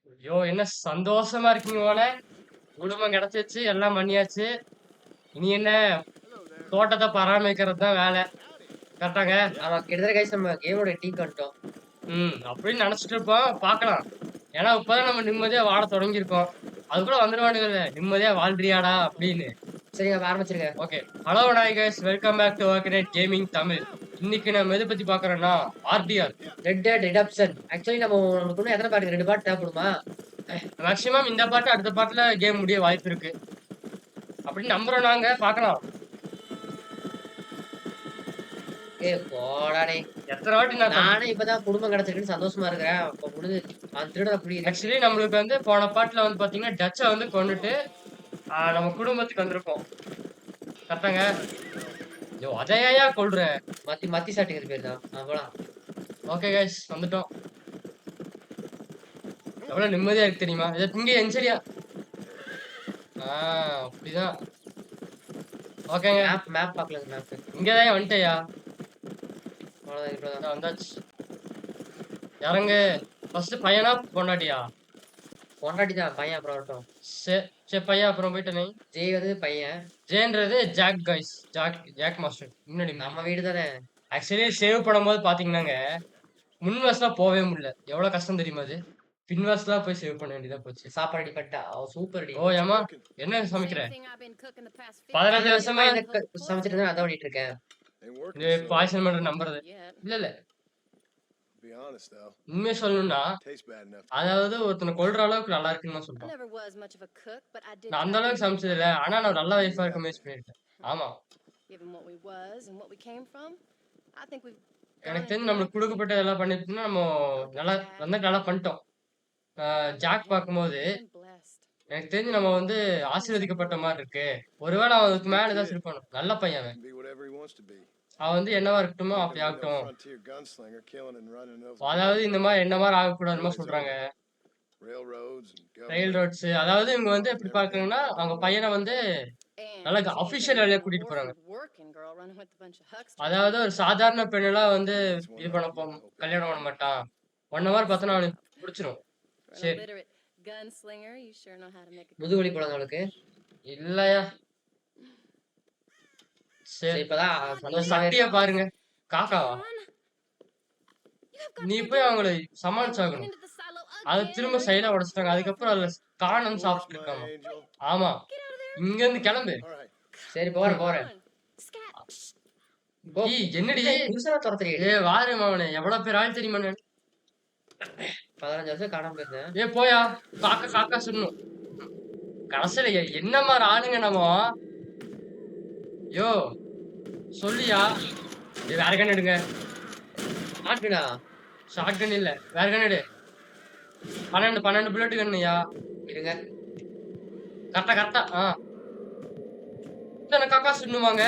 ஐயோ! என்ன சந்தோஷமா இருக்கீங்க போல. குடும்பம் கிடைச்சிருச்சு, எல்லாம் பண்ணியாச்சு. இனி என்ன தோட்டத்த பராமரிக்கிறது தான் வேல. கரெக்டாங்க? ஆமா, கிட்டத்தட்ட கைஸ் நம்ம கேமோட டீக்கு வந்துட்டோம். அப்படின்னு நெனச்சுட்டு இருப்போம். பார்க்கலாம். ஏன்னா இப்பதான் நம்ம நிம்மதியா வாழ தொடங்கியிருக்கோம். அதுக்குள்ள வந்துருவானுங்கல்ல, "நிம்மதியா வாழ்றியாடா?" அப்படின்னு. சரிங்க, அப்ப ஆரம்பிச்சிருங்க. Okay. Hello hi guys welcome back to Worknet gaming Tamil. இன்னைக்கு நம்ம எத பத்தி பார்க்குறோம்னா, RDR. Red Dead Redemption. Actually நமக்கு இன்னும் எத்தன பார்ட்? 2 பார்ட் தேவைப்படுமா? மேக்ஸிமம் இந்த பாட்டு அடுத்த பாட்டுல கேம் முடிய வாய்ப்பு இருக்கு. அப்படின்னு நம்புறோம் நாங்க. பார்க்கலாம். போடா டேய். எத்தன வாட்டி நான் நானே இப்பதான் குடும்பம் கிடைச்சிருக்குன்னு சந்தோஷமா இருக்கிறேன். அப்ப முடிஞ்சு அந்த திருடன புடி. ஆக்சுவலி நம்மளுக்கு வந்து போன பாட்டுல வந்து பாத்தீங்கன்னா, டச்ச வந்து கொன்னுட்டு நம்ம குடும்பத்துக்கு வந்திருப்போம். கரெக்டாங்க? ஐயோ! அத ஏன்யா கொல்ற? மத்தி மத்தி சாட்டுங்கிற பேர் தான். போலாம். ஓகே காய்ஸ் வந்துட்டோம். எவ்வளவு நிம்மதியா இருக்கு தெரியுமா? இங்க என்சரியா. அப்படிதான். ஓகேங்க. மேப் மேப் பார்க்கலங்க மேப். இங்க தான் வந்துட்டயா? அவ்வளவுதான் இவ்வளவுதான். வந்தாச்சு. இறங்கு. ஃபர்ஸ்ட் பையனா பொண்டாட்டியா? பொண்டாட்டி தான், பையன் அப்புறம் வரட்டும். சரி பையன் அப்புறம் போயிட்டு நீ. ஜெய் வந்து பையன். ஜேன்றது ஜாக் காய்ஸ். Jack master. முன்னாடி நம்ம வீடு தானே. ஆக்சுவலி சேவ் பண்ணும்போது பாத்தீங்கன்னாங்க, முன்வசலாம் போவே முடியல. எவ்வளவு கஷ்டம் தெரியுமா அது? பின்வசலாம் போய் சேவ் பண்ண வேண்டியதா போச்சு. சாப்பாடு அடி பண்ணிட்டா. Super D. ஓ ஏமா என்ன சமைக்கிற? 15 15 வருஷமா வருஷமா எனக்கு சமைச்சிட்டு தான் அதான் பண்ணிட்டு இருக்கேன். இது பாய்சன் பண்ற நம்புறது இல்ல. உண்மையை சொல்லணும்னா, அதாவது ஒருத்தனை கொல்ற அளவுக்கு நல்லா இருக்குன்னு தான் சொல்றேன். நான் அந்த அளவுக்கு சமைச்சது இல்ல. ஆனா நான் நல்ல வைஃபா இருக்க முயற்சி பண்ணிருக்கேன். ஆமா. எனக்கு தெரிஞ்சு நம்மளுக்கு கொடுக்கப்பட்ட எல்லாம் பண்ணிட்டோம்னா நம்ம நல்லா நல்லா பண்ணிட்டோம். ஜாக் பார்க்கும்போது எனக்கு தெரிஞ்சு நம்ம வந்து ஆசீர்வதிக்கப்பட்ட மாதிரி இருக்கு. ஒருவேளை அவன் அதுக்கு மேல ஏதாச்சும் இருப்பானோ. நல்ல பையன் அவன். அவன் வந்து என்னவா இருக்கட்டுமோ அப்படி ஆகட்டும். அதாவது இந்த மாதிரி என்ன மாதிரி ஆகக்கூடாதுன்னு சொல்றாங்க. ரயில் ரோட்ஸ் அதாவது இவங்க வந்து எப்படி பாக்குறாங்கன்னா அவங்க பையனை வந்து நல்ல அபிஷியல் வேலையை கூட்டிட்டு போறாங்க. அதாவது ஒரு சாதாரண பெண்ணெல்லாம் வந்து இது பண்ண கல்யாணம் பண்ண மாட்டான். 1 ஹவர் பார்த்தோன்னா அவனுக்கு பிடிச்சிரும். சரி. முதுகுவலி போடாத அவளுக்கு. இல்லையா? சரி இப்பதான் சக்திய பாருங்க. காக்காவா? நீ போய் அவங்கள சமாளிச்சாகணும். அது திரும்ப சைலா உடைச்சிட்டாங்க. அதுக்கப்புறம் அதுல காணம் சாப்பிட்டு இருக்காமா. ஆமா. இங்க இருந்து கிளம்பு. சரி போறேன். என்னடி புதுசா துரத்துறீங்க? வாரு மாவனே எவ்வளவு பேர் ஆள் தெரியுமா? 15 வருஷம் காணாம போயிருந்தேன். போயா காக்கா சொல்லணும். கடைசியில என்ன மாதிரி ஆளுங்க நம்ம? யோ சொல்லியா? வேற கண் எடுங்க. ஷார்ட் கன் இல்ல, வேற கண் எடு. 12 புல்லட் கண்ணுயா. இருங்க. கரெக்டா காக்கா சொல்லுவாங்க.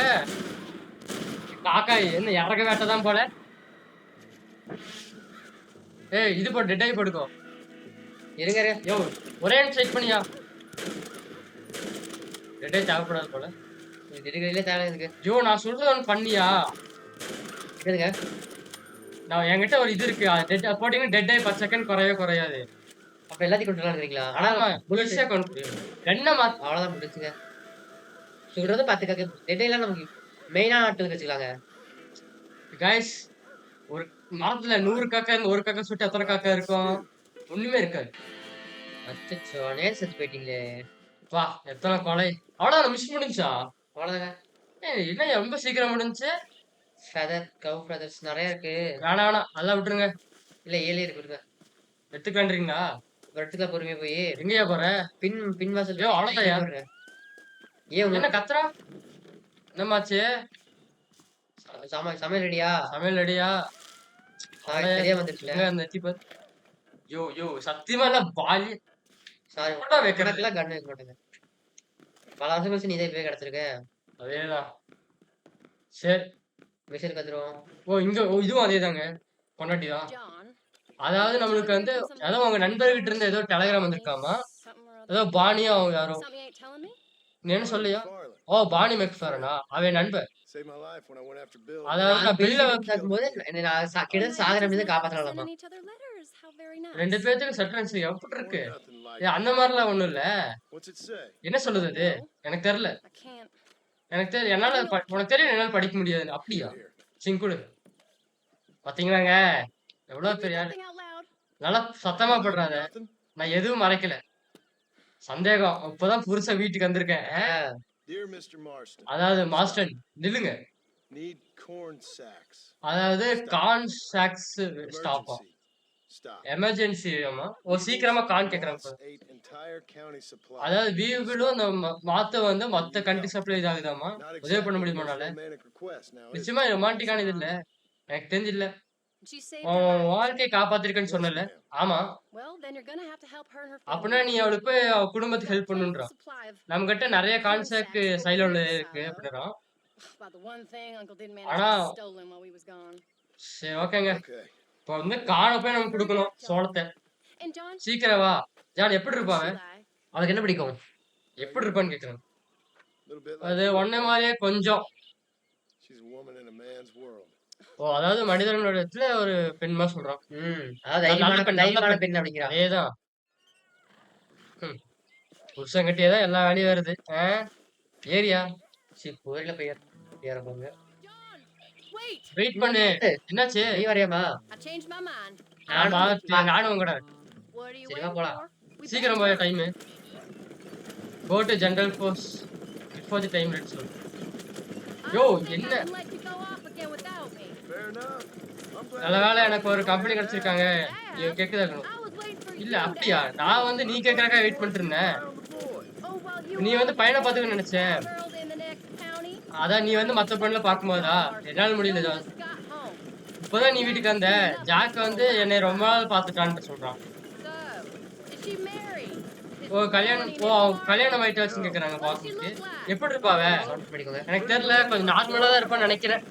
காக்கா என்ன இறக்க வேட்டதான் போல. இது போட்டு டெட் ஆகி போடுக்கோ. இருங்க யோ ஒரே செக் பண்ணியா. டெட் ஆகி தேவைப்படாது போல. திடீர்ல தேவை இருக்கு. யோ நான் சொல்றது ஒன்று பண்ணியா? இருங்க. நான் என்கிட்ட ஒரு இது இருக்கு. டெட் போட்டீங்கன்னா டெட் ஆகி 10 செகண்ட் குறையாது. அப்ப எல்லாத்தையும் கொண்டுலாம்ன்றீங்களா? ஆனா புலிஷா கொண்டு என்ன அவ்வளவுதான் முடிச்சுங்க. சொல்றது 10 காக்க டெட் எல்லாம் நமக்கு மெயினா ஆட்டு வச்சுக்கலாங்க. गाइस ஒரு மரத்துல 100 காக்கா இருந்து ஒரு காக்கா சுட்டு எத்தனை காக்கா இருக்கும்? ஒண்ணுமே இருக்காது. அச்சச்சோ, நேர் செத்து போயிட்டீங்களே. வா எத்தனை கொலை. அவ்வளவுதான் மிஸ் முடிஞ்சா? அவ்வளவுதாங்க. என்ன ரொம்ப சீக்கிரம் முடிஞ்சு. கவ் ஃபெதர்ஸ் நிறைய இருக்கு. வேணாம் அதெல்லாம் விட்டுருங்க. இல்ல 7 இருக்கு விடுங்க. எடுத்துக்கலான்றீங்களா? எடுத்துக்கலாம் பொறுமையா போய். எங்கயா போற? பின் வாசல். அவ்வளவுதான். என்ன கத்துறா? என்னமாச்சு? சமையல் ரெடியா? சமையல் ரெடியா? சரியா வந்துருச்சுல. நெத்தி பாரு. யோ சத்தியமா இல்ல பாலி. சாரி போட்டா வைக்கிறதுல கன் வைக்க மாட்டேங்க. பல வருஷம் கழிச்சு நீ தான் இப்பவே கிடைச்சிருக்க. அதேதான். சரி மிஷன் கத்துருவோம். இங்க இதுவும் அதேதாங்க. பொண்டாட்டி தான். அதாவது நம்மளுக்கு வந்து ஏதோ உங்க நண்பர்கிட்ட இருந்து ஏதோ டெலிகிராம் வந்திருக்காமா. ஏதோ பாணியா அவங்க யாரோ. நீ என்ன சொல்லியா? பாணி மெக்ஃபரனா? அவன் நண்பர். அதாவது நான் பில்ல வைக்கும்போது நான் கிட்ட சாகர மீது காப்பாத்தலாமா? 2 பேத்துக்கு சட்டன்ஸ் எப்படி இருக்கு? அந்த மாதிரிலாம் ஒண்ணும் இல்ல. என்ன சொல்லுது அது? எனக்கு தெரியல. எனக்கு தெரியல. என்னால உனக்கு தெரியும் என்னால படிக்க முடியாதுன்னு. அப்படியா? சரி குடு. பாத்தீங்களாங்க? எவ்வளவு பெரிய ஆளு. நல்லா சத்தமா படுறாத. நான் எதுவும் மறைக்கல. சந்தேகம். இப்பதான் புதுசா வீட்டுக்கு வந்திருக்கேன். அதாவது மாஸ்டர் நில்லுங்க. அதாவது கார்ன் சாக்ஸ் ஸ்டாப்பா? எமர்ஜென்சி ஆமா. சீக்கிரமா கார்ன் கேக்குறாங்க பாரு. அதாவது வீவிலும் அந்த மாத்த வந்து மத்த கண்ட்ரி சப்ளை ஆகுதாமா? உதவி பண்ண முடியுமா உன்னால? நிச்சயமா ரொமான்டிக்கான இது இல்ல. எனக்கு தெரிஞ்சு இல்ல. உன் வாழ்க்கைய காப்பாத்திருக்கேன்னு சொன்னேல்ல? ஆமா. அப்பன்னா நீ அவளுக்கு போய் அவ குடும்பத்துக்கு ஹெல்ப் பண்ணணுன்றான். நம்மகிட்ட நெறைய கான்சாக்ட் சைலோல இருக்கு அப்படின்றான். ஆனா சரி ஓகேங்க. இப்ப வந்து கார்ன போய் நம்ம குடுக்கணும் சோளத்த. சீக்கிரம் வா. ஜான் எப்படி இருப்பா அவன்? அவளுக்கு என்ன பிடிக்கும்? எப்படி இருப்பான்னு கேக்குறேன். அது உன்ன மாரியே கொஞ்சம். அதாவது மனிதர்களோட இடத்துல ஒரு பெண் மாரி சொல்றான். அதாவது நல்ல பெண், நல்ல தைரியமான பெண். பெண் அப்படிங்கிறான். அதேதான். ம். புருஷன் கட்டியே தான் எல்லா வேலையும் வருது. ஏறியா? புயல்ல போய் ஏற போங்க. வெயிட் பண்ணு. என்னாச்சு? நீ வரியாமா? ஆமா, நானும் உங்க கூட. சரி வா போலாம். சீக்கிரம் போய் time. Go to general force. Before the time ready சொல்லு. யோ என்ன? நல்ல வேளை எனக்கு ஒரு கம்பெனி கிடைச்சிருக்காங்க. கேக்குதா இருக்கணும். இல்ல அப்படியா? நான் வந்து நீ கேக்குறதுக்காக வெயிட் பண்ணிட்டு இருந்தேன். நீ வந்து பையனை பாத்துக்க நினைச்சேன். அதான் நீ வந்து மத்த பொண்ணுல பாக்கும்போதா? என்னால முடியல ஜாஸ். இப்பதான் நீ வீட்டுக்கு வந்த. ஜாக் வந்து என்னை ரொம்ப நாள் பாத்துட்டான்னு சொல்றான். கல்யாணம் ஆயிட்டாச்சுன்னு கேக்குறாங்க பாக்குறதுக்கு. எப்படி இருப்பா அவ? எனக்கு தெரியல. கொஞ்சம் நார்மலா தான் இருப்பான்னு நினைக்கிறேன்.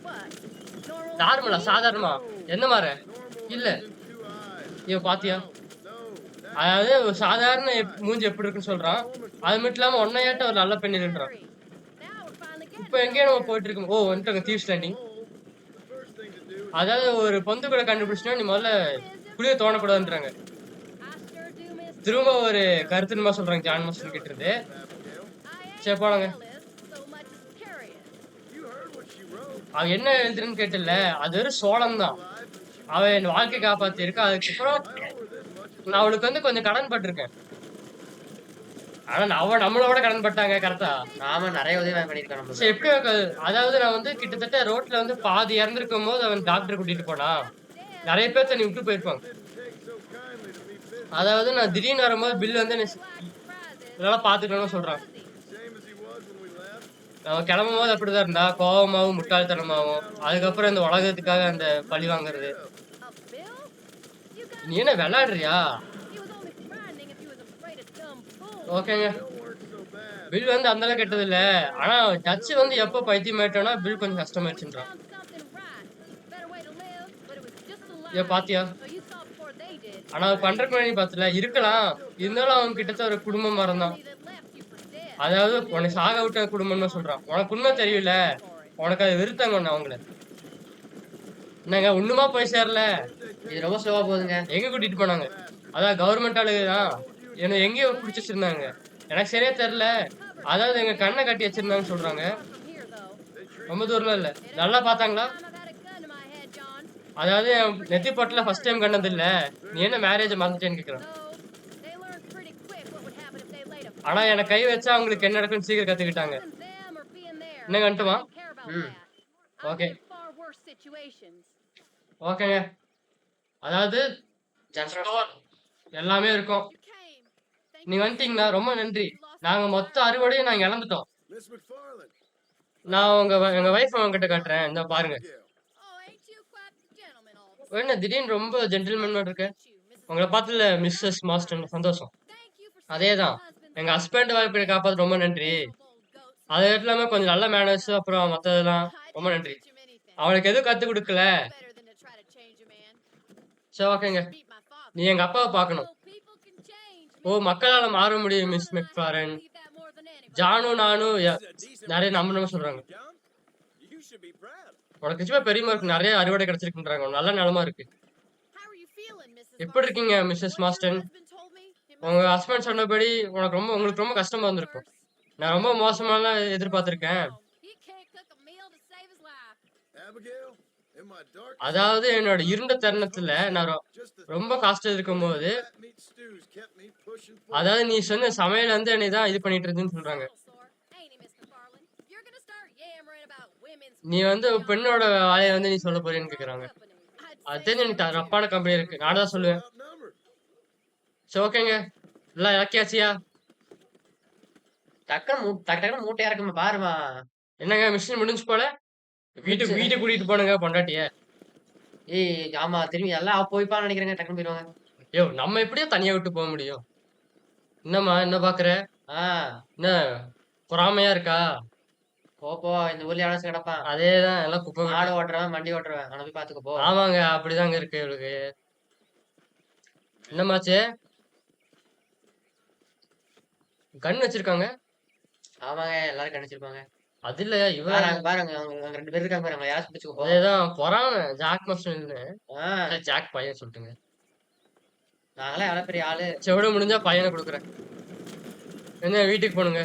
நார்மலா? சாதாரணமா? என்ன மாற? இல்ல. பாத்தியா? அதாவது ஒரு சாதாரண மூஞ்சி எப்படி இருக்குன்னு சொல்றான். அது மட்டும் இல்லாம ஒன்னையாட்ட ஒரு நல்ல பெண் இல்லைன்றான். இப்ப எங்கேயோ நம்ம போயிட்டு இருக்கோம். வந்துட்டாங்க தீவ்ஸ் லேண்டிங். அதாவது ஒரு பொந்து கூட கண்டுபிடிச்சினா நீ முதல்ல குளிய தோணக்கூடாதுன்றாங்க. திரும்ப ஒரு கருத்துமா சொல்றாங்க ஜான் மாஸ்டர் கிட்ட இருந்து. சரி போலாங்க. அவ என்ன எழுதுறன்னு கேட்டல, அது வெறும் சோளம் தான். அவ என் வாழ்க்கை காப்பாத்தி இருக்கா. அதுக்கப்புறம் நான் அவளுக்கு வந்து கொஞ்சம் கடன் பட்டிருக்கேன். ஆனா அவ நம்மளோட கடன் பட்டாங்க கரெக்டா? ஆமா நெறைய உதவி பண்ணிருக்கான் நம்மளுக்கு. சரி எப்படி அதாவது நான் வந்து கிட்டத்தட்ட ரோட்ல வந்து பாதி இறந்திருக்கும் போது அவன் டாக்டர் கூட்டிட்டு போனான். நிறைய பேர்த்த நீ விட்டு போயிருப்பாங்க. அதாவது நான் திடீர்னு வரும்போது பில் வந்து நல்லா பாத்துக்கணும்னு சொல்றான். அவன் கிளம்பும் போது அப்படிதான் இருந்தா, கோவமாவும் முட்டாள்தனமாவும். அதுக்கப்புறம் இந்த உலகத்துக்காக அந்த பழி வாங்குறது. நீ என்ன விளையாடுறியா? ஓகேங்க. பில் வந்து அந்த அளவுக்கு கெட்டது இல்ல. ஆனா டச் வந்து எப்ப பைத்தியம் ஆயிட்டோம்னா பில் கொஞ்சம் கஷ்டமாயிருச்சுன்றான். பாத்தியா? ஆனா பண்றதுக்கு நீ பாத்துல இருக்கலாம். இருந்தாலும் அவன் கிட்டத்தட்ட ஒரு குடும்பம் மறந்தான். அதாவது உன்னை சாக விட்ட குடும்பம்னு சொல்றான். உனக்கு உண்மை தெரியல. உனக்கு அது வெறுத்தாங்க அவங்கள. என்னங்க ஒண்ணுமா போய் சேரல. இது ரொம்ப ஸ்லோவா போகுதுங்க. எங்க கூட்டிட்டு போனாங்க? அதான் கவர்மெண்ட் ஆளுதான். என்ன எங்கேயோ பிடிச்சி வச்சிருந்தாங்க. எனக்கு சரியா தெரியல. அதாவது எங்க கண்ணை கட்டி வச்சிருந்தாங்கன்னு சொல்றாங்க. ரொம்ப தூரம் இல்ல. நல்லா பாத்தாங்களா? அதாவது நெத்தி பொட்டுல ஃபர்ஸ்ட் டைம் கண்டது இல்ல. நீ என்ன மேரேஜ் மறந்துட்டேன்னு கேக்குறான். ஆனா எனக்கு கை வச்சா அவங்களுக்கு என்ன நடக்கும்னு சீக்கிரம் கத்துக்கிட்டாங்க. என்ன கண்டுமா? ஓகே. ஓகேங்க. அதாவது எல்லாமே இருக்கும். நீங்க வந்துட்டீங்களா? ரொம்ப நன்றி. நாங்க மொத்த அறுவடையும் நாங்க இழந்துட்டோம். நான் எங்க வைஃப் உங்ககிட்ட காட்டுறேன். இந்த பாருங்க. என்ன திடீர்னு ரொம்ப ஜென்டில்மேன் இருக்க? உங்களை பார்த்துல மிஸ்ஸஸ் மாஸ்டர் சந்தோஷம். அதேதான். எங்க ஹஸ்பண்ட் வாய்ப்பை காப்பாத்து ரொம்ப நன்றி. அது இல்லாம கொஞ்சம் நல்ல மேனர்ஸ் அப்புறம் மத்ததெல்லாம் ரொம்ப நன்றி. அவளுக்கு எதுவும் கத்து கொடுக்கல. சரி ஓகேங்க. நீ எங்க அப்பாவை பார்க்கணும். மக்களால மாற முடியும் மிஸ் மெக்ஃபாரன். ஜானும் நானும் நிறைய நம்பணும்னு சொல்றாங்க. உனக்கு நிச்சயமா பெரியமா இருக்கு. நிறைய அறுவடை கிடைச்சிருக்குன்றாங்க. நல்ல நிலமா இருக்கு. எப்படி இருக்கீங்க மிஸ்ஸஸ் மாஸ்டன்? உங்க ஹஸ்பண்ட் சொன்னபடி உங்களுக்கு ரொம்ப கஷ்டமா இருந்திருக்கும். நான் ரொம்ப மோசமாலாம் எதிர்பார்த்திருக்கேன். Abigail, in my darkest அதாவது என்னோட இருண்ட hour, தருணத்துல நான் just the ரொம்ப thought கஷ்டம் of இருக்கும்போது, fat meat stews kept me pushing அதாவது forward. நீ சொன்ன சமையல் வந்து என்னை தான் இது பண்ணிட்டு இருந்துன்னு சொல்றாங்க. நீ வந்து பெண்ணோட வேலைய வந்து நீ சொல்லப் போறேன்னு கேக்குறாங்க. அது தெரிஞ்சு எனக்கு தப்பான கம்பெனி இருக்கு. நானும் தான் We're சொல்லுவேன். outnumbered. சரி ஓகேங்க. எல்லாம் இறக்கியாச்சியா? டக்குனு டக்கு டக்குனு மூட்டையா இருக்குமா பாருமா. என்னங்க மிஷின் முடிஞ்சு போல? முடிச்சு. வீட்டுக்கு கூட்டிட்டு போனுங்க பொண்டாட்டிய. ஏய் ஆமா திரும்பி எல்லாம் அவ போய்ப்பான்னு நினைக்கிறேங்க. டக்குனு போயிருவாங்க. யோவ் நம்ம எப்படியோ தனியா விட்டு போக முடியும்? என்னம்மா என்ன பாக்குற? ஆ என்ன பொறாமையா இருக்கா? போ இந்த ஊர்ல எவனாச்சும் கிடப்பான். அதேதான் எல்லாம் குப்பை மாடு மேட்டு. ஓட்டுறவன் வண்டி ஓட்டுறவன் அவனை போய் பாத்துக்க போ. ஆமாங்க அப்படிதாங்க இருக்கு இவளுக்கு. என்னமாச்சு? கன் வச்சிருக்காங்க. ஆமாங்க எல்லாரும் கணிச்சிருப்பாங்க. அது இல்ல இவ பாருங்க அவங்க 2 பேர் இருக்காங்க பாருங்க. யாராச்சும் பிடிச்சுக்க போ. அதேதான் பொறாமை. ஜாக் மஸ்டன்னு. ஆ ஜாக் பையன் சொல்லிட்டுங்க. நாங்களாம் எவ்வளவு பெரிய ஆளு. சரி விட முடிஞ்சா பையனை கொடுக்குறேன். என்ன வீட்டுக்கு போனுங்க.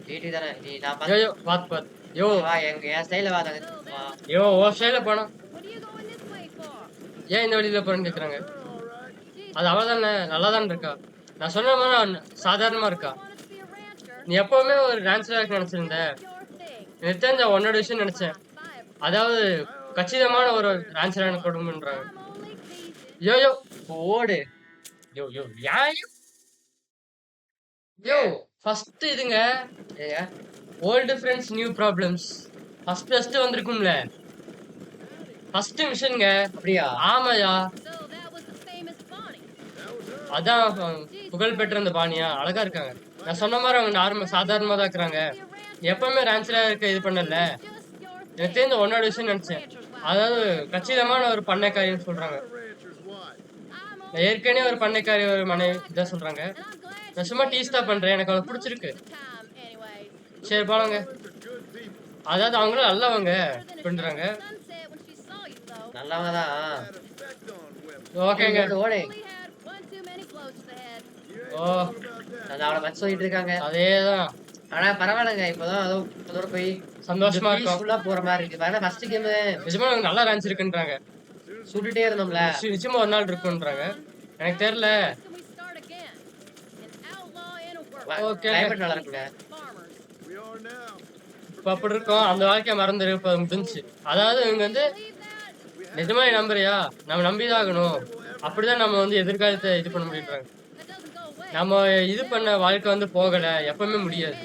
வீட்டுக்கு தானே நீ நான் யோ யோ பாத்து பாத்து. யோ வா என் ஸ்டைல வா தங்க வா. யோ ஓ சைடுல போனா. ஏன் இந்த வழியில போறேன்னு கேக்குறாங்க. அது அவதானே நல்லாதான் இருக்கா. நான் சொன்ன மாதிரி அவ சாதாரணமா இருக்கா. நீ எப்பவுமே ஒரு டான்ஸரா இருக்க நினைச்சிருந்த. எனக்கு தெரிஞ்ச உன்னோட விஷயம் நினைச்சேன். அதாவது கச்சிதமான ஒரு டான்ஸரா எனக்கு கொடுங்கன்றாங்க. யோ யோ ஓடு. யோ யோ ஏன் யோ ஃபர்ஸ்ட் இதுங்க ஏங்க old friends new problems first வந்திருக்கும்ல ஃபர்ஸ்ட் மிஷனுங்க. அப்படியா? ஆமாயா அதான் புகழ் பெற்ற அந்த பாணியா அழகா இருக்காங்க. நான் சொன்ன மாதிரி அவங்க நார்மல் சாதாரணமா தான் இருக்கிறாங்க. எப்பவுமே டான்ஸரா இருக்க இது பண்ணல. எனக்கு தெரிஞ்ச உன்னோட விஷயம் நினைச்சேன். அதாவது கச்சிதமான ஒரு பண்ணைக்காரின்னு சொல்றாங்க. Rancher's wife. நான் ஏற்கனவே ஒரு பண்ணைக்காரி ஒரு மனைவி இதான் சொல்றாங்க. நான் சும்மா டீஸ் தான் பண்றேன். எனக்கு அவளை பிடிச்சிருக்கு. சரி போலாங்க. They're good people. அதாவது அவங்களும் நல்லவங்க பண்றாங்க. நல்லவங்க தான். Had effect on women. ஓகேங்க. ஓடு. ஓ அது அவளை பத்தி சொல்லிட்டு இருக்காங்க. அதேதான் ஆனா பரவாயில்லைங்க. இப்பதான் ஏதோ இதோட போய் சந்தோஷமா இருக்கும். பீஸ்ஃபுல்லா போற மாதிரி இருக்கு. பாருங்க ஃபர்ஸ்ட் கேம் நிஜமா எனக்கு நல்லா டான்ஸ் இருக்குன்றாங்க. சுட்டுட்டே இருந்தோம்ல. நிச்சயமா ஒரு நாள் இருக்குன்றாங்க. எனக்கு தெரியல. Okay. கிளைமேட் நல்லா இருக்குங்க. We are now. இப்ப அப்படி இருக்கோம். அந்த வாழ்க்கைய மறந்துரு இப்ப முடிஞ்சுச்சு. அதாவது இவங்க வந்து நிஜமா நீ நம்புறியா? நம்ம நம்பிதான் ஆகணும். அப்படிதான் நம்ம வந்து எதிர்காலத்தை இது பண்ண முடியுன்றாங்க. நம்ம இது பண்ண வாழ்க்கை வந்து போகல. எப்பவுமே முடியாது.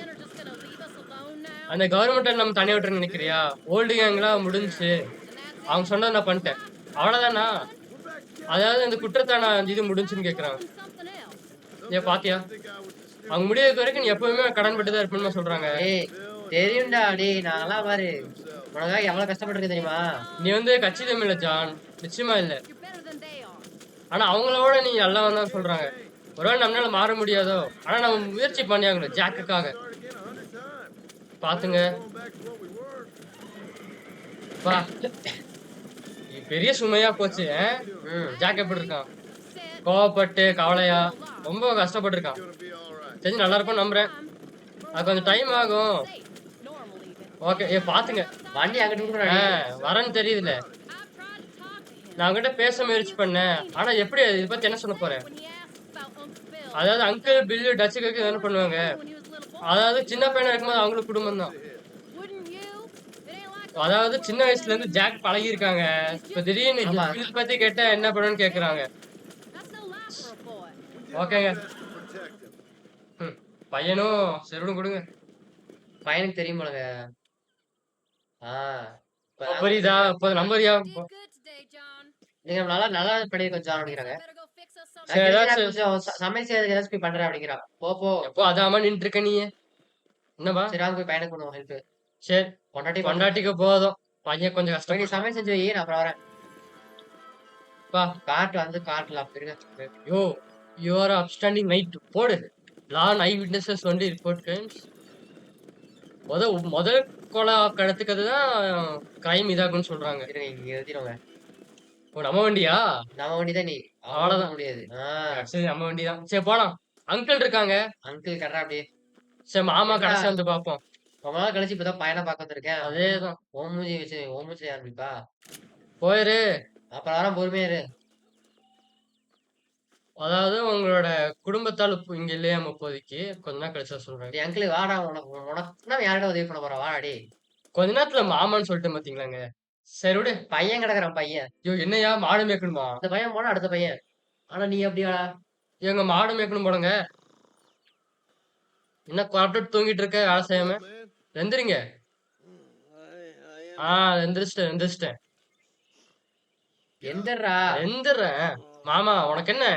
அந்த கவர்மெண்ட்டை நம்ம தனியா விட்டுற நினைக்கிறியா? ஓல்டு கேங்லாம் முடிஞ்சுச்சு. அவங்க சொன்னதை நான் பண்ணிட்டேன். அவ்வளவுதானா? அதாவது இந்த குற்றத்தான இது முடிஞ்சுன்னு கேக்குறாங்க. ஏன் பாத்தியா? அவங்க முடியாத வரைக்கும் நீ எப்பவுமே கடன் பட்டு தான் இருப்பேன்னு சொல்றாங்க. ஏய் தெரியும்டா. டேய் நான்லாம் பாரு உனக்காக எவ்வளவு கஷ்டப்பட்டிருக்கேன் தெரியுமா? நீ வந்து கச்சிதம் இல்ல ஜான். நிச்சயமா இல்ல. ஆனா அவங்களோட நீ நல்லவன் தான் சொல்றாங்க. ஒருவேளை நம்மளால மாற முடியாதோ. ஆனா நம்ம முயற்சி பண்ணியாகணும் ஜாக்குக்காக. Start again 100 times. பாத்துங்க. Going back to what we were. பா இது பெரிய சுமையா போச்சு. ம் ஜாக் எப்படி இருக்கான்? கோவப்பட்டு கவலையா ரொம்ப கஷ்டப்பட்டு இருக்கான். Gonna be all right. தெரிஞ்சு நல்லா இருக்கும் நம்புறேன். அது கொஞ்சம் டைம் ஆகும். ஓகே ஏ பாத்துங்க. வண்டி அங்கிட்டு ஆ, இருக்கு. வரேன்னு தெரியுதுல. நான் அவங்ககிட்ட பேச முயற்சி பண்ணேன். ஆனா எப்படி இதை பத்தி என்ன சொல்ல போறேன்? அதாவது அங்கிள் பில்லு டச்சுக்கு என்ன பண்ணுவாங்க? அதாவது சின்ன பையனா இருக்கும்போது அவங்களுக்கு குடும்பம் தான். அதாவது சின்ன வயசுல இருந்து ஜாக் பழகி இருக்காங்க. இப்ப திடீர்னு ஆமா. பில் பத்தி கேட்டா என்ன பண்ணுன்னு கேக்குறாங்க. ஓகேங்க. Protect him. ம். பையனும் செருடும் கொடுங்க. பையனுக்கு தெரியும் போலங்க. ஆ இப்ப புரியுதா? இப்ப நம்பரியா? நீங்க நல்லா நல்லா பண்ணிருக்கோம் ஜான் அப்படிங்கிறாங்க. சரி, ஏதாச்சும் கொஞ்சம் சமையல் செய்யறதுக்கு ஏதாச்சும் போய் பண்றேன் அப்படிங்கிறா. போ எப்போ அதாம நின்று இருக்க நீ என்னப்பா? சரி வாங்க போய் பையனுக்கு பண்ணுவோம் ஹெல்ப். சரி பொண்டாட்டி பொண்டாட்டிக்கு போதும். பையன் கொஞ்சம் போய் நீ கஷ்டம். சமையல் செஞ்சு வை நான் அப்புறம் வரேன். பா காட்டு வந்து காட்டுல அப்படிங்க. யோ யூ ஆர் அப்ஸ்டாண்டிங் நைட் போடு. லான் ஐ விட்னஸஸ் வந்து ரிப்போர்ட் கிரைம்ஸ். முதல் கொலை கடத்துக்கிறது தான் கிரைம் இதாகும்னு சொல்றாங்க. இருங்க இங்க எழுதிடுவாங்க. ஓ நம்ம வண்டியா? நம்ம வண்டி தான் நீ அவ்வளவுதான். முடியாது. சரி நம்ம வண்டிதான். சரி போலாம். அங்கிள் இருக்காங்க. அங்கிள் கட்றா அப்படியே. சரி மாமா என்னடா கடைசியா வந்து பார்ப்போம். ரொம்ப நாள் கழிச்சு இப்பதான் பையனை பார்க்க வந்திருக்கேன். அதேதான். உன் மூஞ்சிய ஆரம்பிப்பா. போயிரு. அப்புறம் வரேன் பொறுமையா இரு. அதாவது உங்களோட குடும்பத்தால் இங்க இல்லையாம இப்போதைக்கு. கொஞ்ச நாள் கழிச்சு தான் சொல்றேன். டேய் அங்கிள் வாடா உனக்கு நான் யார்கிட்ட உதவி பண்ண போறேன் வாடா டேய். கொஞ்ச நேரத்துல மாமான்னு சொல்லிட்டேன் பாத்தீங்களாங்க. சரி விடு. பையன் கிடக்குறான் பையன். ஐயோ என்னய்யா மாடு மேய்க்கணுமா? இந்த பையன் போனா அடுத்த பையன். ஆனா நீ அப்படியாடா? ஏங்க மாடு மேய்க்கணும் போலங்க. என்ன சாப்பிட்டுட்டு தூங்கிட்டு இருக்க வேலை செய்யாம? Man, எந்திரிங்க. I am. எந்திரிச்சிட்டேன். எந்திர்றா. எந்திர்றேன். மாமா உனக்கு என்ன?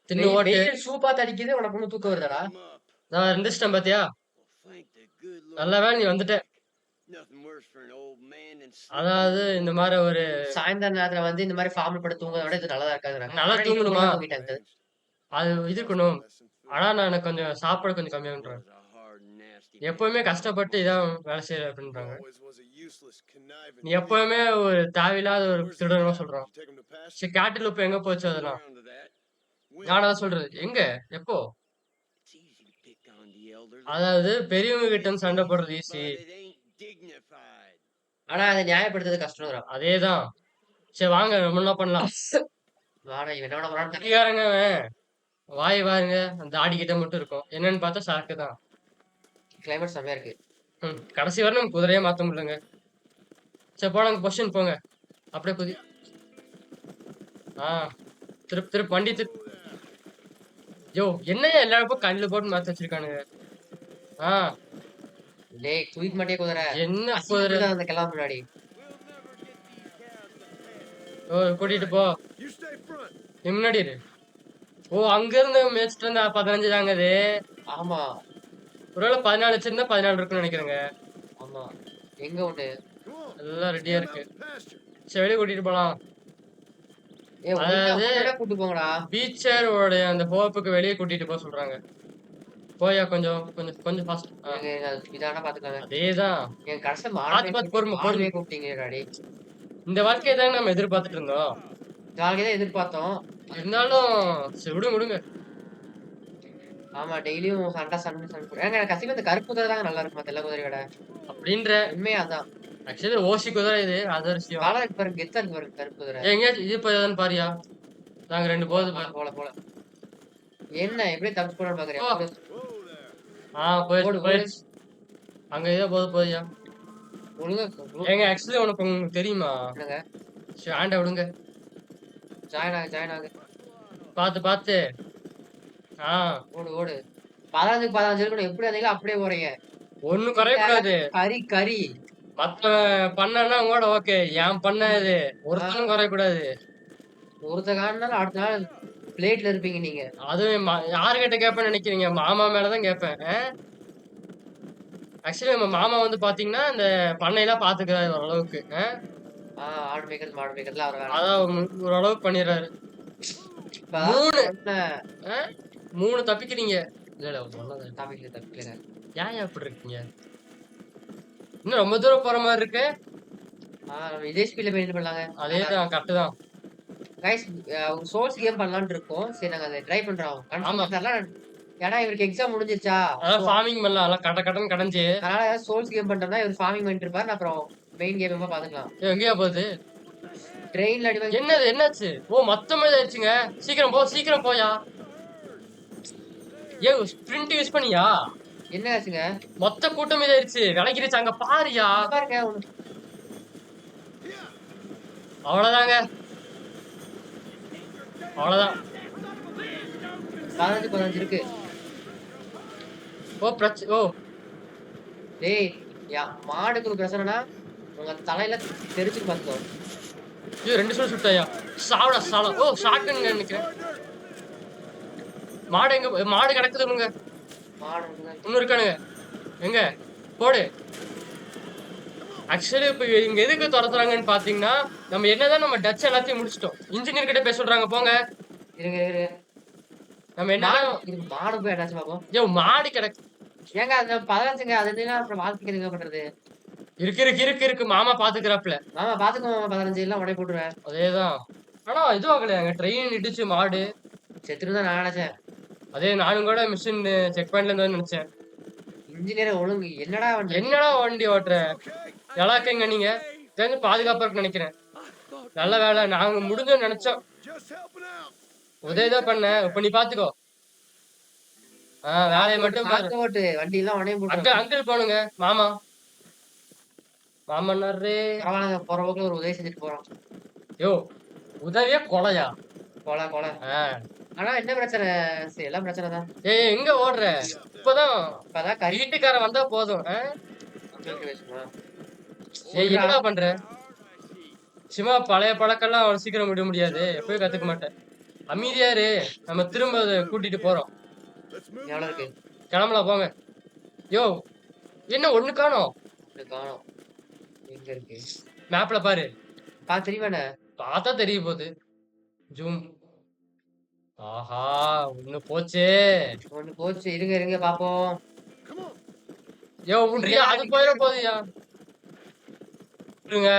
தின்னு ஓட்டு. வெயில் சூப்பா தடிக்குது உனக்கு ஒண்ணு தூக்கம் வருதாடா? I'm up. நான் எந்திரிச்சிட்டேன் பாத்தியா? Thank the good Lord. நல்ல வேளை நீ வந்துட்ட. Nothing worse for an old man than அதாவது இந்த மாதிரி ஒரு சாயந்தர நேரத்துல வந்து இந்த மாதிரி ஃபார்ம்ல படுத்து தூங்குறத விட இது நல்லதா இருக்காதுடா. நல்லா ஆனா நீ தூங்கணுமா? தூங்கிட்ட அங்கிள். அது இது இருக்கணும். ஆனா நான் கொஞ்சம் சாப்பாடு கொஞ்சம் கம்மியா பண்றேன். was a hard, nasty. எப்பவுமே கஷ்டப்பட்டு இதான் வேலை செய்யற அப்படின்றாங்க. Always was a useless, conniving. நீ எப்பவுமே ஒரு தேவையில்லாத ஒரு Where's the திருடனமா cat? சொல்றான். You take him to pasture? சரி கேட்டில் இப்ப எங்க போச்சு அதெல்லாம்? Around to that. When? நானா சொல்றது. எங்க? எப்போ? It's easy to pick on the elderly. அதாவது பெரியவங்க கிட்ட இருந்து சண்டை போடுறது easy. But it ain't dignified. ஆனா அதை நியாயப்படுத்துறது கஷ்டம்டா. அதேதான். சரி வாங்க நம்ம என்ன பண்ணலாம்? வாடா இவன் என்ன பண்ண போறான்னு தெரியல. கட்டிக்காரங்க அவன். வாய் பாருங்க. அந்த தாடி கிட்ட மட்டும் இருக்கும். என்னன்னு பார்த்தா சாக்கு தான். கிளைமேட் செமையா இருக்கு. கடைசி வரை நம்ம குதிரையே மாத்த முடியலங்க. சரி போனாங்க பொசிஷன் போங்க. அப்படியே குதி. திருப்பு வண்டி யோ என்னையா எல்லா இடமும் கண்ணில் போட்டு மாத்த வச்சிருக்கானுங்க. டேய் குயிக் மாட்டே குதிரை. என்ன குதிரை? அந்த கிளம்ப முன்னாடி. ஓ கூட்டிட்டு போ. You stay front. நீ முன்னாடி இரு. ஓ அங்க இருந்து மேய்ச்சிட்டு இருந்தா 15 தாங்க அது. ஆமா ஒருவேளை 14 வச்சிருந்தா 14 இருக்குன்னு நினைக்கிறேங்க. ஆமா. எங்க உண்டு? Come on. எல்லாம் ரெடியா இருக்கு. Pasture. சரி வெளியே கூட்டிட்டு போலாம். அதாவது கூட்டு போங்கடா. பீச்சரோட அந்த ஹோப்புக்கு வெளியே கூட்டிட்டு போக சொல்றாங்க. போயா கொஞ்சம் கொஞ்சம் கொஞ்சம் ஃபாஸ்ட். இதான பாத்துக்காங்க. அதேதான். என் கடைசி பார்த்து பொறுமை பொறுமை. கூப்பிட்டீங்கடா டேய். இந்த வாழ்க்கையை தான் நம்ம எதிர்பார்த்துட்டு இருந்தோம். நாளைக்கு தான் எதிர்பார்த்தோம். இருந்தாலும் சரி விடுங்க. ஆமா டெய்லியும் சண்டை ஏங்க கசிவு இந்த கருப்பு குதிரை தாங்க நல்லா இருக்குமா தெல்ல குதிரை விட அப்படின்ற உண்மையா அதான். ஆக்சுவலி ஓசி குதிரை இது அது ஒரு விஷயம். காலா இருக்கு பாருங்க கெத்தா இருக்கு பாருங்க கருப்பு குதிரை. எங்கேயாச்சும் இது போய் பாரியா? நாங்க 2 போகுது போல என்ன எப்படியே தப்பு போட பாக்குறியா? Whoa there. போயிடுச்சு. அங்க ஏதோ போதியா? ஒழுங்கா ஏங்க ஆக்சுவலி உங்களுக்கு தெரியுமா? என்னங்க ஆண்ட விடுங்க. ஜாயின் ஆகு. பார்த்து ஓடு 15 இருக்கணும். எப்படி வந்தீங்களோ அப்படியே போறீங்க. ஒண்ணும் குறையக்கூடாது. கறி மத்த பண்ணா கூட ஓகே. ஏன் பண்ண இது ஒருத்தனும் குறையக்கூடாது. ஒருத்த காரணம் அடுத்த நாள் பிளேட்ல இருப்பீங்க நீங்க. அதுவும் யாருகிட்ட கேட்பேன்னு நினைக்கிறீங்க? மாமா மேலதான் கேட்பேன். ஆக்சுவலி நம்ம மாமா வந்து பாத்தீங்கன்னா இந்த பண்ணையெல்லாம் பாத்துக்கிறாரு ஓரளவுக்கு. ஆடு மேய்க்கிறது மாடு மேய்க்கிறதுல அவர் அதான் ஓரளவுக்கு பண்ணிடுறாரு. 3 தப்பிக்கிறீங்க. தப்பிக்கல. ஏன் அப்படி இருக்கீங்க? இன்னும் ரொம்ப தூரம் போற மாதிரி இருக்கு. இதே ஸ்பீட்ல மெயின்டைன் பண்ணலாங்க. அதேதான் கரெக்ட் தான். கைஸ் சோல்ஸ் கேம் பண்ணலாம்னு இருக்கோம். சரி நாங்க அதை ட்ரை பண்றோம். ஏன்னா இவருக்கு எக்ஸாம் முடிஞ்சிருச்சா அதான் ஃபார்மிங் பண்ணலாம். எல்லாம் கடன் கடைஞ்சு. அதனால சோல்ஸ் கேம் பண்றோம்னா இவர் ஃபார்மிங் பண்ணிட்டு இருப்பாரு. அப்புறம் மெயின் கேம் பாத்துக்கலாம். எங்கேயா போகுது? ட்ரெயின்ல அடி என்னாச்சு? ஓ மொத்தமா இதாச்சுங்க. சீக்கிரம் போயா. ஸ்பிரிண்ட் யூஸ் பண்ணியா? என்ன ஆச்சுங்க? மொத்த கூட்டம் இதாயிருச்சு. விளக்கிடுச்சு. அங்க பாருயா. பாருங்க அவ்வளவுதாங்க. அவ்வளவுதான். 15 இருக்கு. ஓ டேய் மாடுக்கு ஒரு பிரச்சனைனா உங்க தலையில தெரிச்சு பாத்துக்கோ. 2 சொல்லி சுட்டாயா? சாவடா. ஓ ஷாட்கன் நினைக்கிறேன். மாடு கிடக்குதுங்க. மாடு இன்னும் இருக்கானுங்க. எங்க போடு. ஆக்சுவலி இப்ப இங்க எதுக்கு துரத்துறாங்கன்னு பாத்தீங்கன்னா நம்ம என்னதான் நம்ம டச் எல்லாத்தையும் முடிச்சிட்டோம். இன்ஜினியர் கிட்ட பேச சொல்றாங்க போங்க. இருங்க நம்ம என்ன மாடு போய் என்னாச்சு பாப்போம். மாடு கிடக்கு. ஏங்க அது 15ங்க. அது என்ன அப்புறம் வாழ்க்கைக்கு எதுங்க பண்றது? இருக்கு மாமா பாத்துக்கிறாப்ல. மாமா பாத்துக்கோ. 15 எல்லாம் உடனே போட்டுருவேன். அதேதான். ஆனா இது ஆகலையாங்க. ட்ரெயின் இடிச்சு மாடு. செத்துட்டு தான் நான் நினைச்சேன். அதே நானும் கூட மிஷின் செக் பாயிண்ட்ல இருந்தேன்னு நினைச்சேன். இன்ஜினியர் ஒழுங்கு என்னடா பண்றீங்க? என்னடா வண்டி ஓட்டுற? Okay, I நல்லா think இருக்கீங்க you're நீங்க. okay. தெரிஞ்சு பாதுகாப்பா இருக்குன்னு நினைக்கிறேன். I thought நல்ல we வேலை. were நாங்க out முடிஞ்சோன்னு before. நினைச்சோம். Just helping out. உதவி தான் பண்ணேன். இப்ப நீ பாத்துக்கோ. வேலையை மட்டும் பாரு. பார்த்து ஓட்டு வண்டி எல்லாம் உடனே போட்டு அங்கிள் போனுங்க. மாமா. மாமன்னாரே. பரவாயில்ல போற போக்குல ஒரு உதவி செஞ்சுட்டு போறோம். யோ உதவியா கொலையா? கொலை கொலை. ஆ. ஆனா என்ன பிரச்சனை? சரி, எல்லாம் பிரச்சனை தான். ஏய் எங்க ஓடுற? இப்பதான் இப்பதான் கறி வீட்டுக்காரன் வந்தா போதும். பேசுமா? ஏய் என்னடா பண்ற? I see. சும்மா பழைய பழக்கம்லாம் அவ்வளவு சீக்கிரம் விட முடியாது. எப்பயும் கத்துக்க மாட்டேன். அமைதியா இரு. நம்ம திரும்ப அதை கூட்டிட்டு போறோம். Let's move எவ்வளவு out. இருக்கு? கிளம்பலாம் போங்க. யோ என்ன ஒண்ணு காணோம்? இது காணோம். எங்க இருக்கு? மேப்ல பாரு. தெரியுமாண்ணே? பார்த்தா தெரிய போகுது. ஜூம். ஆஹா ஒண்ணு போச்சே. ஒண்ணு போச்சு. இருங்க இருங்க பாப்போம். Come on. யோ உன்றியா அது போயிட போகுதுயா. விட்டுருங்க.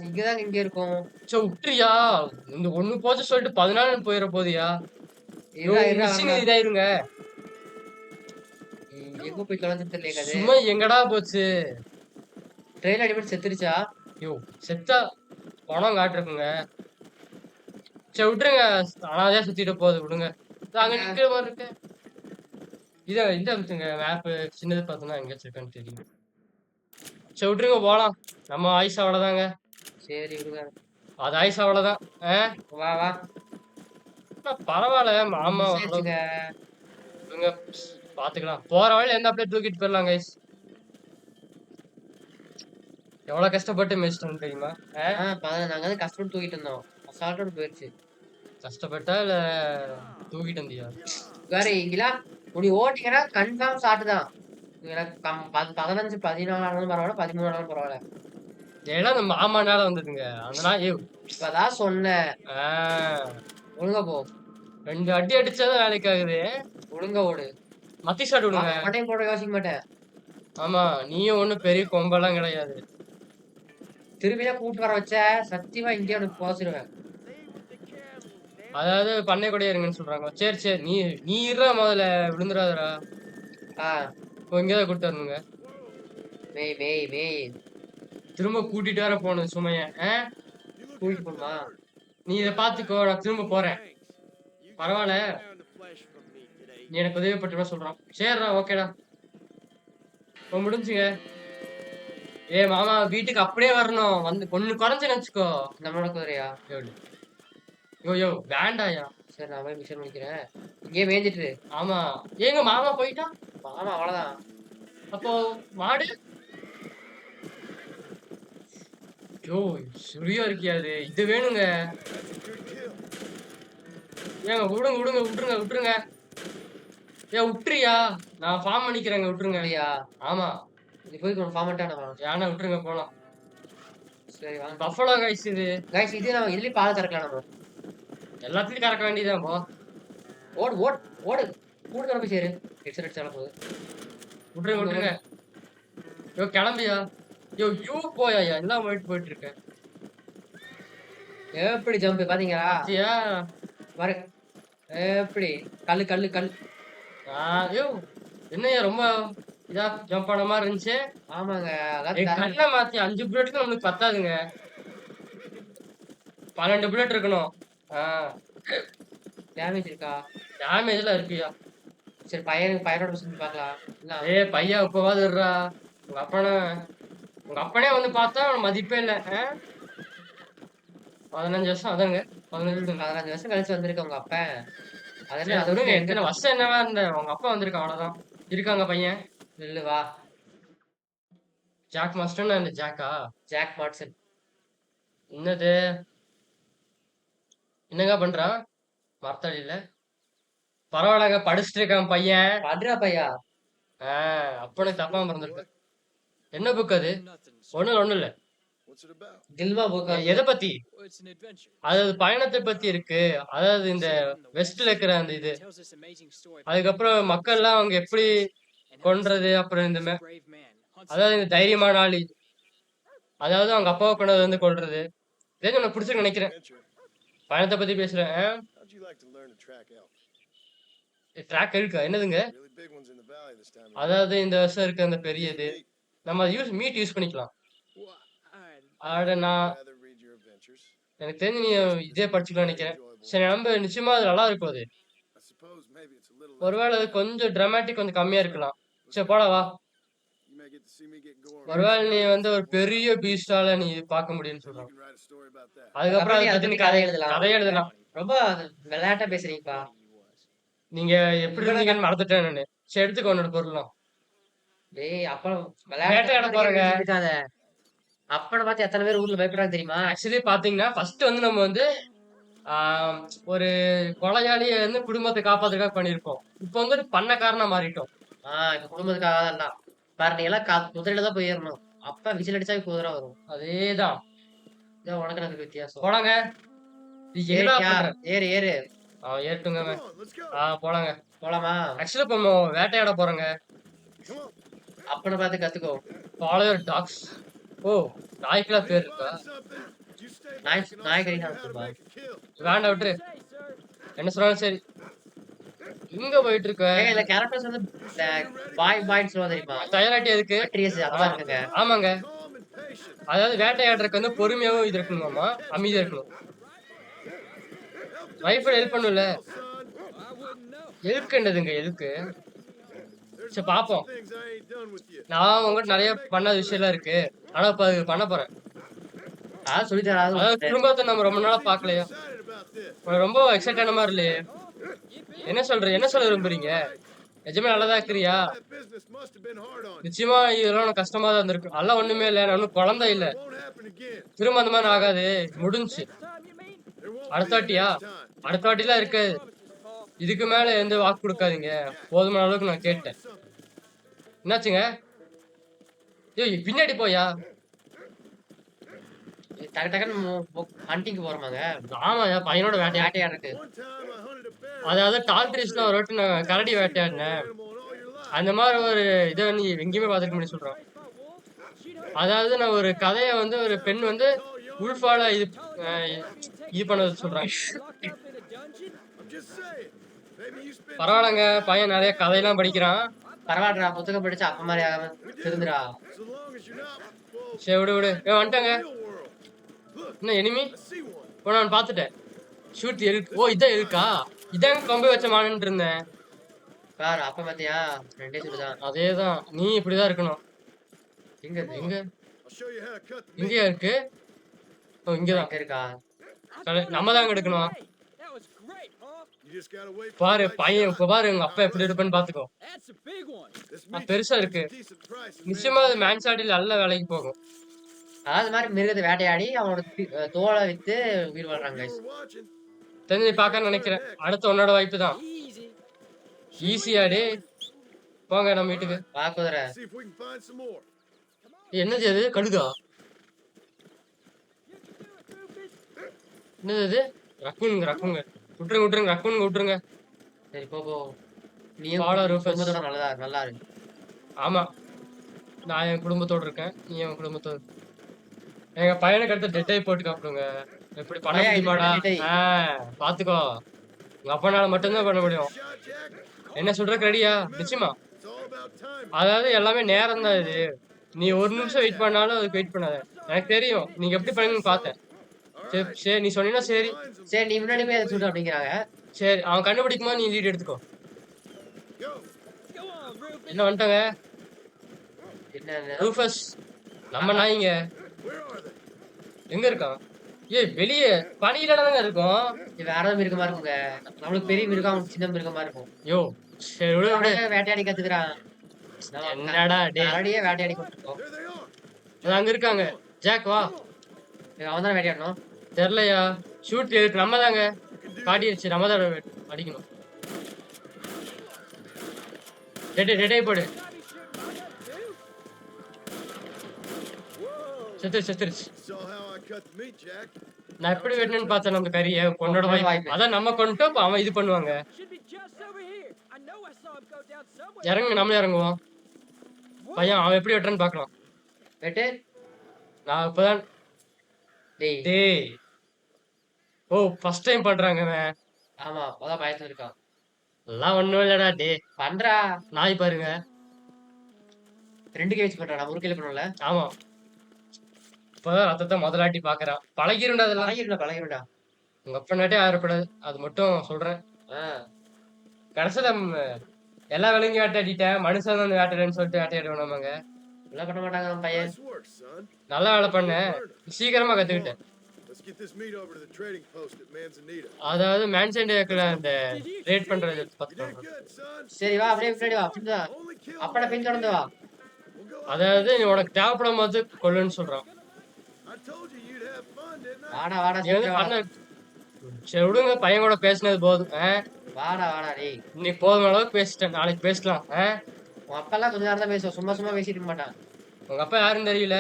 இங்கதான் இங்க இருக்கும். சோ விட்டுறியா? இந்த ஒண்ணு போச்சு சொல்லிட்டு 14 போயிட போகுதுயா. யோ இருடா, இருடா, மிஷின் வாங்க. இதாயிருங்க. எங்க போய் தொலைஞ்சு தெரியல அது. சும்மா எங்கடா போச்சு? ட்ரெயின் அடிபட்டு செத்துருச்சா? யோ செத்தா பணம் காட்டிருக்குங்க. சரி விட்டுருங்க. அனாதையா சுத்திட்டு போகுது விடுங்க. அங்க நிக்கிற மாதிரி இருக்கு. இந்த அமைச்சுங்க மேப் சின்னது பார்த்தோம்னா எங்க வச்சிருக்கான்னு தெரியும். சரி விட்டுருங்க போலாம். நம்ம ஆயுஷ் அவ்வளவுதாங்க. சரி விடுங்க. அது ஆயுஷ் அவ்வளவுதான். வா வா. பரவாயில்ல மாமா சேர்த்துங்க. விடுங்க. பாத்துக்கலாம். போற வழியில எந்த அப்படியே தூக்கிட்டு போயிடலாம் கைஸ். எவ்வளவு கஷ்டப்பட்டு மேய்ச்சிட்டோம் தெரியுமா? நாங்க வந்து கஷ்டப்பட்டு தூக்கிட்டு இருந்தோம். அசால்ட்டோட போயிருச்சு. கஷ்டப்பட்டா இல்ல தூக்கிட்டு வந்தியா? வேற இங்கெல்லாம் இப்படி ஓட்டிங்கன்னா கன்ஃபார்ம் ஷாட் தான். எனக்கு 15 14 ஆனாலும் பரவாயில்ல, 13 ஆனாலும் பரவாயில்ல. ஏன்னா அந்த மாமானால வந்ததுங்க. அதனால இப்பதான் சொன்னேன். ஒழுங்கா போ. 2 அடி அடிச்சாதான் வேலைக்கு ஆகுது. ஒழுங்கா ஓடு. மத்தி ஷாட் விடுங்க. மட்டையும் போட யோசிக்க மாட்டேன். ஆமா நீயும் ஒண்ணும் பெரிய கொம்பெல்லாம் கிடையாது. திரும்பிதான் கூட்டு வர வச்ச சத்தியமா இங்கே உனக்கு போசிடுவேன். அதாவது பண்ணை கூட இருங்கன்னு சொல்றாங்க. சரி சரி நீ இருடா முதல்ல விழுந்துடாதடா. இங்கதான் கூட்டு வரணுங்க. மேய் மேய் மேய். திரும்ப கூட்டிட்டு வர போகணும் சுமைய. கூட்டிட்டு போணுமா? நீ இதை பாத்துக்கோ. நான் திரும்ப போறேன். பரவாயில்ல. நீ எனக்கு உதவி பட்டுமா சொல்றான். சரிடா ஓகேடா. இப்போ முடிஞ்சுங்க. மாமா வீட்டுக்கு அப்படியே வரணும். வந்து பொண்ணு குறைஞ்சுன்னு வச்சுக்கோ. நம்மளோட குதிரையா? யோ வேண்டாயா. சரி நான் போய் மிஷன் முடிக்கிறேன். இங்கே மேய்ஞ்சிட்டு. ஆமா ஏங்க மாமா போயிட்டா? மாமா அவ்வளவுதான். அப்போ மாடு? யோ சுரியா இருக்கியாது. இது வேணுங்க. ஏங்க விடுங்க விடுங்க விட்டுருங்க விட்டுருங்க. விட்டுறியா? நான் ஃபார்ம் பண்ணிக்கிறேங்க. விட்டுருங்க. ஆமா இது போய் ஃபார்ம் பண்ணிட்டானே. யானை விட்டுருங்க போலாம். சரி வாங்க. பஃபலோ கைஸ் இது. கைஸ் இது நம்ம இதுலயும் பால் கறக்கலாம். நம்ம எல்லாத்தையும் கறக்க வேண்டியதான் போ. ஓடு ஓடு ஓடு. கூட கிளம்பி சேரு. ஹெட்செட் அடிச்சால போகுது. விட்டுருங்க விட்டுருங்க. கிளம்பியா? யூ போயா எல்லாம் போயிட்டு இருக்க. எப்படி ஜம்ப் பாத்தீங்களா? வர எப்படி கல்லு கல்லு கல். என்னையா ரொம்ப இதா ஜம்ப் பண்ண மாதிரி இருந்துச்சு. ஆமாங்க. கண்ணை மாத்தி 5 புல்லெட்டுக்கு நம்மளுக்கு பத்தாதுங்க. 12 புல்லெட் இருக்கணும். டேமேஜ் இருக்கா? டேமேஜ்லாம் இருக்குயா. சரி பையனோட செஞ்சு பார்க்கலாம். பையா இப்பவாது இருடா. உங்க அப்பனே வந்து பார்த்தா மதிப்பே இல்ல. 15 வருஷம் அதாங்க. 15 வருஷம் கழிச்சு வந்திருக்க உங்க அப்பா. அதெல்லாம் எத்தனை வருஷம் என்னவா இருந்த உங்க அப்பா வந்திருக்க அவ்வளவுதான். இருக்காங்க பையன். இல்ல வா. ஜாக் மாஸ்டர் அந்த ஜாக்கா? ஜாக் மாட்சன். என்னது? என்னங்க பண்றான்? மரத்தடியில. பரவாயில்லங்க படிச்சுட்டு இருக்கான் பையன். படுறா பையா. அப்பனே தப்பா மறந்துருக்கு. என்ன புக் அது? ஒண்ணு இல்ல. தில்மா புக். எதை பத்தி? அதாவது பயணத்தை பத்தி இருக்கு. அதாவது இந்த வெஸ்ட்ல இருக்கிற அந்த இது. அதுக்கப்புறம் மக்கள் எல்லாம் அவங்க எப்படி கொன்றது. அப்புறம் இந்த அதாவது இந்த தைரியமான ஆளு. அதாவது அவங்க அப்பாவை கொண்டது வந்து கொல்றது. தெரிஞ்சு உனக்கு பிடிச்சிருக்கு நினைக்கிறேன். Adventure. பயணத்தை பத்தி பேசுறேன். How'd you like to learn to track elk? Track இருக்கா? என்னதுங்க? Really big ones in the valley this time of year. அதாவது இந்த வருஷம் இருக்க அந்த பெரியது. Meat. நம்ம மீட் யூஸ் பண்ணிக்கலாம். Well, அட I'd நான் rather read your adventures. எனக்கு தெரிஞ்சு நீ இதே படிச்சுக்கலாம்னு நினைக்கிறேன். சரி நம்ம நிச்சயமா அது நல்லா இருக்கும் அது. I suppose maybe it's a little. ஒருவேளை அது கொஞ்சம் டிராமாட்டிக் கொஞ்சம் கம்மியா இருக்கலாம். சரி போடா வா. You may get to see me get gore. ஒருவேளை நீ வந்து ஒரு பெரிய பீஸ்டால நீ பார்க்க முடியும்னு You சொல்றான். can write a story about that. அதுக்கப்புறம் அதை அதை பத்தி நீ பத்தி கதை எழுதலாம். கதை எழுதலாம். ரொம்ப விளையாட்டா பேசுறீங்கப்பா. நீங்க எப்படி இருந்தீங்கன்னு மறந்துட்டேன் நானு. சரி எடுத்துக்கோ உன்னோட பொருள்லாம். டேய் அப்புறம் வேட்டையாட போறேங்க. இருக்காத. அப்பனை பார்த்து எத்தனை பேர் ஊர்ல பயப்படுறாங்க தெரியுமா? ஆக்சுவலி பாத்தீங்கன்னா ஃபர்ஸ்ட் வந்து நம்ம வந்து ஒரு கொலையாளிய வந்து குடும்பத்தை காப்பாத்துறதுக்காக பண்ணிருப்போம். இப்போ வந்து பண்ணக்காரனா மாறிட்டோம். இப்ப குடும்பத்துக்காக தான். பாரு நீ எல்லாம் குதிரையில தான் போய் ஏறணும். அப்ப விசில் அடிச்சா குதிரை வரும். அதேதான். இதான் உனக்கு எனக்கு வித்தியாசம். போலாங்க. நீ என்னடா ஏறியா? பண்ற? ஏறு ஏறு. ஏறிட்டுங்க. Come on, let's go. போலாங்க. போலாமா? ஆக்சுவலி இப்போ நம்ம வேட்டையாட போறோங்க. Come on. அப்பனை பார்த்து கத்துக்கோ. Follow tax. ஓ நாய்க்கெல்லாம் பேர் இருக்கா? Find something. You stay Nice, back and I'll nice show you getting how to out make a kill. வேண்டாம் விட்டுரு. என்ன சொன்னாலும் சரி. இங்க போயிட்டு இருக்க. ஏங்க இந்த கேரக்டர்ஸ் வந்து பாய் பாய்ன்னு சொல்லுவா தெரியுமா? தயாராட்டி எதுக்கு? பேட்ரியஸ் அதெல்லாம் இருக்குங்க. ஆமாங்க. Calm and patient. அதாவது வேட்டையாடுறதுக்கு வந்து பொறுமையாவும் இது இருக்கணுமாமா, அமைதியா இருக்கணும். ரைஃபிள் ஹெல்ப் பண்ணும்ல. எதுக்கு என்னதுங்க எதுக்கு? There's சரி lots பாப்போம். of things I ain't done with you. நான் உங்ககிட்ட நிறைய பண்ணாத விஷயம்லாம் இருக்கு. ஆனா இப்ப அது பண்ண போறேன். அதான் சொல்லி தராது. அதாவது குடும்பத்தை நம்ம ரொம்ப நாளா பாக்கலையா? Excited about this. உனக்கு ரொம்ப எக்ஸைட்டான மாதிரி இல்லையே? என்ன சொல்ல விரும்புறீங்க? நிஜமே நல்லதா இருக்கிறியா? That business must have been hard on you. நிச்சயமா இதெல்லாம் உனக்கு கஷ்டமா தான் இருந்திருக்கு. அதெல்லாம் ஒண்ணுமே இல்ல. நான் ஒன்னும் குழந்தை இல்ல. It won't happen again. திரும்ப அந்த மாதிரி ஆகாது. முடிஞ்சு. There won't அடுத்த be வாட்டியா? next time. அடுத்த வாட்டிலாம் இருக்காது. இதுக்கு மேல எந்த வாக்கு கொடுக்காதீங்க. போதுமான அளவுக்கு நான் கேட்டேன். என்னாச்சுங்க? ஏய் பின்னாடி போயா? டக்கு டக்குன்னு ஹண்டிங் போறோமாங்க. ஆமாயா பையனோட வேட்டையாட. வேட்டையாடுறதுக்கு. One time I hunted a bear. அதாவது டால்ட்ரிஸ்ல ஒரு வாட்டி நான் கரடி வேட்டையாடினேன். Animal in all your life. அந்த மாதிரி ஒரு இதை நீ எங்கேயுமே பார்த்துக்க முடியும் சொல்றான். அதாவது நான் ஒரு கதையை வந்து ஒரு பெண் வந்து உல்ஃபால இது பண்ணது சொல்றாங்க. I'm just saying. Maybe you spend பரவாயில்லங்க பையன் நிறைய கதையெல்லாம் படிக்கிறான். பரவாயில்லடா புத்தகம் படிச்சு அப்ப மாதிரி ஆகாம திருந்துடா. so long as you're not well, சரி விடு. வந்துட்டாங்க. real world. Look, இன்னும் எனிமி I see one. நான் பார்த்துட்டேன். ஷூட் எருக்கு. ஓ இதான் இருக்கா? இதான் கொம்பு வச்ச மானுன்னு இருந்தேன். பாரு அப்ப பாத்தியா ரெண்டே சொல்லுதான். அதேதான். நீ இப்படிதான் இருக்கணும். எங்க I'll show you how to cut the meat. இங்கயா இருக்கு? ஓ இங்கதான். எங்க இருக்கா? நம்ம தான் எடுக்கணும். You just gotta wait for பாரு the right பையன் shot. இப்ப பாரு உங்க அப்பா எப்படி இருப்பேன்னு பாத்துக்கோ. This meat's பெருசா இருக்கு. a decent price. நிச்சயமா அது மேன்சாடியில் நல்ல வேலைக்கு போகும். அதாவது மாதிரி மிருகத்தை வேட்டையாடி அவனோட தோலை வித்து உயிர் வாழ்றாங்க You guys. were watching. தெரிஞ்சு பார்க்க நினைக்கிறேன். அடுத்து உன்னோட வாய்ப்பு தான். ஈஸியாடி போங்க நம்ம வீட்டுக்கு. வா குதிரை. See if we can find some more. என்னது அது? கடுகா? என்னது அது? ரக்குங்க. விட்டுருங்க ரக்குங்க. சரி போ போ. நீயும் வாடா ரூஃபஸ். குடும்பத்தோட நல்லா இருக்கு. ஆமா நான் என் குடும்பத்தோட இருக்கேன். நீ என் குடும்பத்தோட. எங்க பையனுக்கு அடுத்து டெட்டை போட்டு காப்பிடுங்க. எப்படி பண்ண பையன் முடியுமாடா? டெட்டை. பாத்துக்கோ. உங்க அப்பனால மட்டும்தான் பண்ண முடியும். Shot, Jack. என்ன சொல்றக்கு ரெடியா? நிச்சயமா. It's all about time. அதாவது எல்லாமே நேரம் தான் இது. நீ ஒரு நிமிஷம் வெயிட் பண்ணாலும் அதுக்கு வெயிட் பண்ணாத. எனக்கு தெரியும் நீங்க எப்படி பண்ணுங்கன்னு பார்த்தேன். சரி நீ சொன்னீங்கன்னா சரி. Find some. சரி நீ முன்னாடி போய் அதை சொல்லு அப்படிங்கிறாங்க. சரி அவன் கண்டுபிடிக்குமா நீ லீட் எடுத்துக்கோ. Go. என்ன வந்துட்டாங்க? என்ன ரூஃபஸ் நம்ம நாய்ங்க. Where are they? எங்க இருக்கான்? ஏய் வெளியே பனியில தானங்க இருக்கும். இது வேற ஏதாவது மிருகமா இருக்குங்க. நம்மளுக்கு பெரிய மிருகம் அவனுக்கு சின்ன மிருகமா இருக்கும். யோ சரி விடு. அவனுக்கு வேட்டையாடி கத்துக்கிறான். என்னடா டேய். கரடியே வேட்டையாடி கொடுத்துருக்கோம். There they are. அது அங்க இருக்காங்க. ஜாக் வா. அவன் தானே வேட்டையாடணும். தெரியலையா? ஷூட் இருக்கு நம்ம தாங்க. காட்டிடுச்சு நம்ம தான் அடிக்கணும். டெட்டை போடு. செத்துருச்சு. Saw how I cut the meat, Jack. நான் எப்படி வெட்டணும்னு பார்த்தேன் அந்த கறியை. பொண்ணோட வாய்ப்பு. அதான் நம்ம கொண்டுட்டு அப்ப அவன் இது பண்ணுவாங்க. நம்ம இறங்குவோம். பையன் அவன் எப்படி வெட்டுறான்னு பார்க்கலாம். வெட்டு. நான் இப்பதான் டேய் டேய் ஓ ஃபர்ஸ்ட் டைம் பண்றாங்க இவன். ஆமா அதான் பயத்துல இருக்கான். எல்லாம் ஒண்ணும் இல்லடா டேய். பண்றா நாய் பாருங்க. 2 கை வச்சு பண்றா. நான் 1 கையில பண்ணுவேன்ல. ஆமா. இப்பதான் ரத்தத்தை முதலாட்டி பாக்குறான். பழகிருண்டா அதெல்லாம். பழகிருடா. உங்க அப்பனாட்டே ஆயிரப்படாது. அது மட்டும் சொல்றேன். ஆ கடைசியில எல்லா வேலையும் வேட்டையாடிட்டேன். மனுஷன் வந்து வேட்டையாடுன்னு சொல்லிட்டு வேட்டையாடுவோம் நம்மங்க. இதெல்லாம் பண்ண மாட்டாங்க நம்ம பையன். Nice work, son. நல்ல வேலை Keep பண்ணேன். learning. சீக்கிரமா Come கத்துக்கிட்டேன். on. Let's get this meat over to the trading post at Manzanita. அதாவது மேன்சென்டேக்ல அந்த ரேட் பண்றது You பத்தி did சொல்றேன். good, son. சரி வா அப்படியே பின்னாடி வா. அப்படிதான். Only kill அப்பட பின் தொடர்ந்து வா. We'll go அதாவது நீ உனக்கு தேவைப்படும் போது கொல்லுன்னு சொல்றான். I told you you'd have fun, didn't I? வாடா வாடா நீ வந்து சீக்கிரம் வாடா. பண்ண சரி விடுங்க பையன் கூட பேசினது போதும். வாடா வாடா டேய். இன்னைக்கு போதும் அளவுக்கு பேசிட்டேன். நாளைக்கு பேசலாம். உன் அப்பெல்லாம் கொஞ்ச நேரம் தான் பேசுவான். சும்மா பேசிட்டு இருக்க மாட்டான். உங்க அப்பா யாருன்னு தெரியல.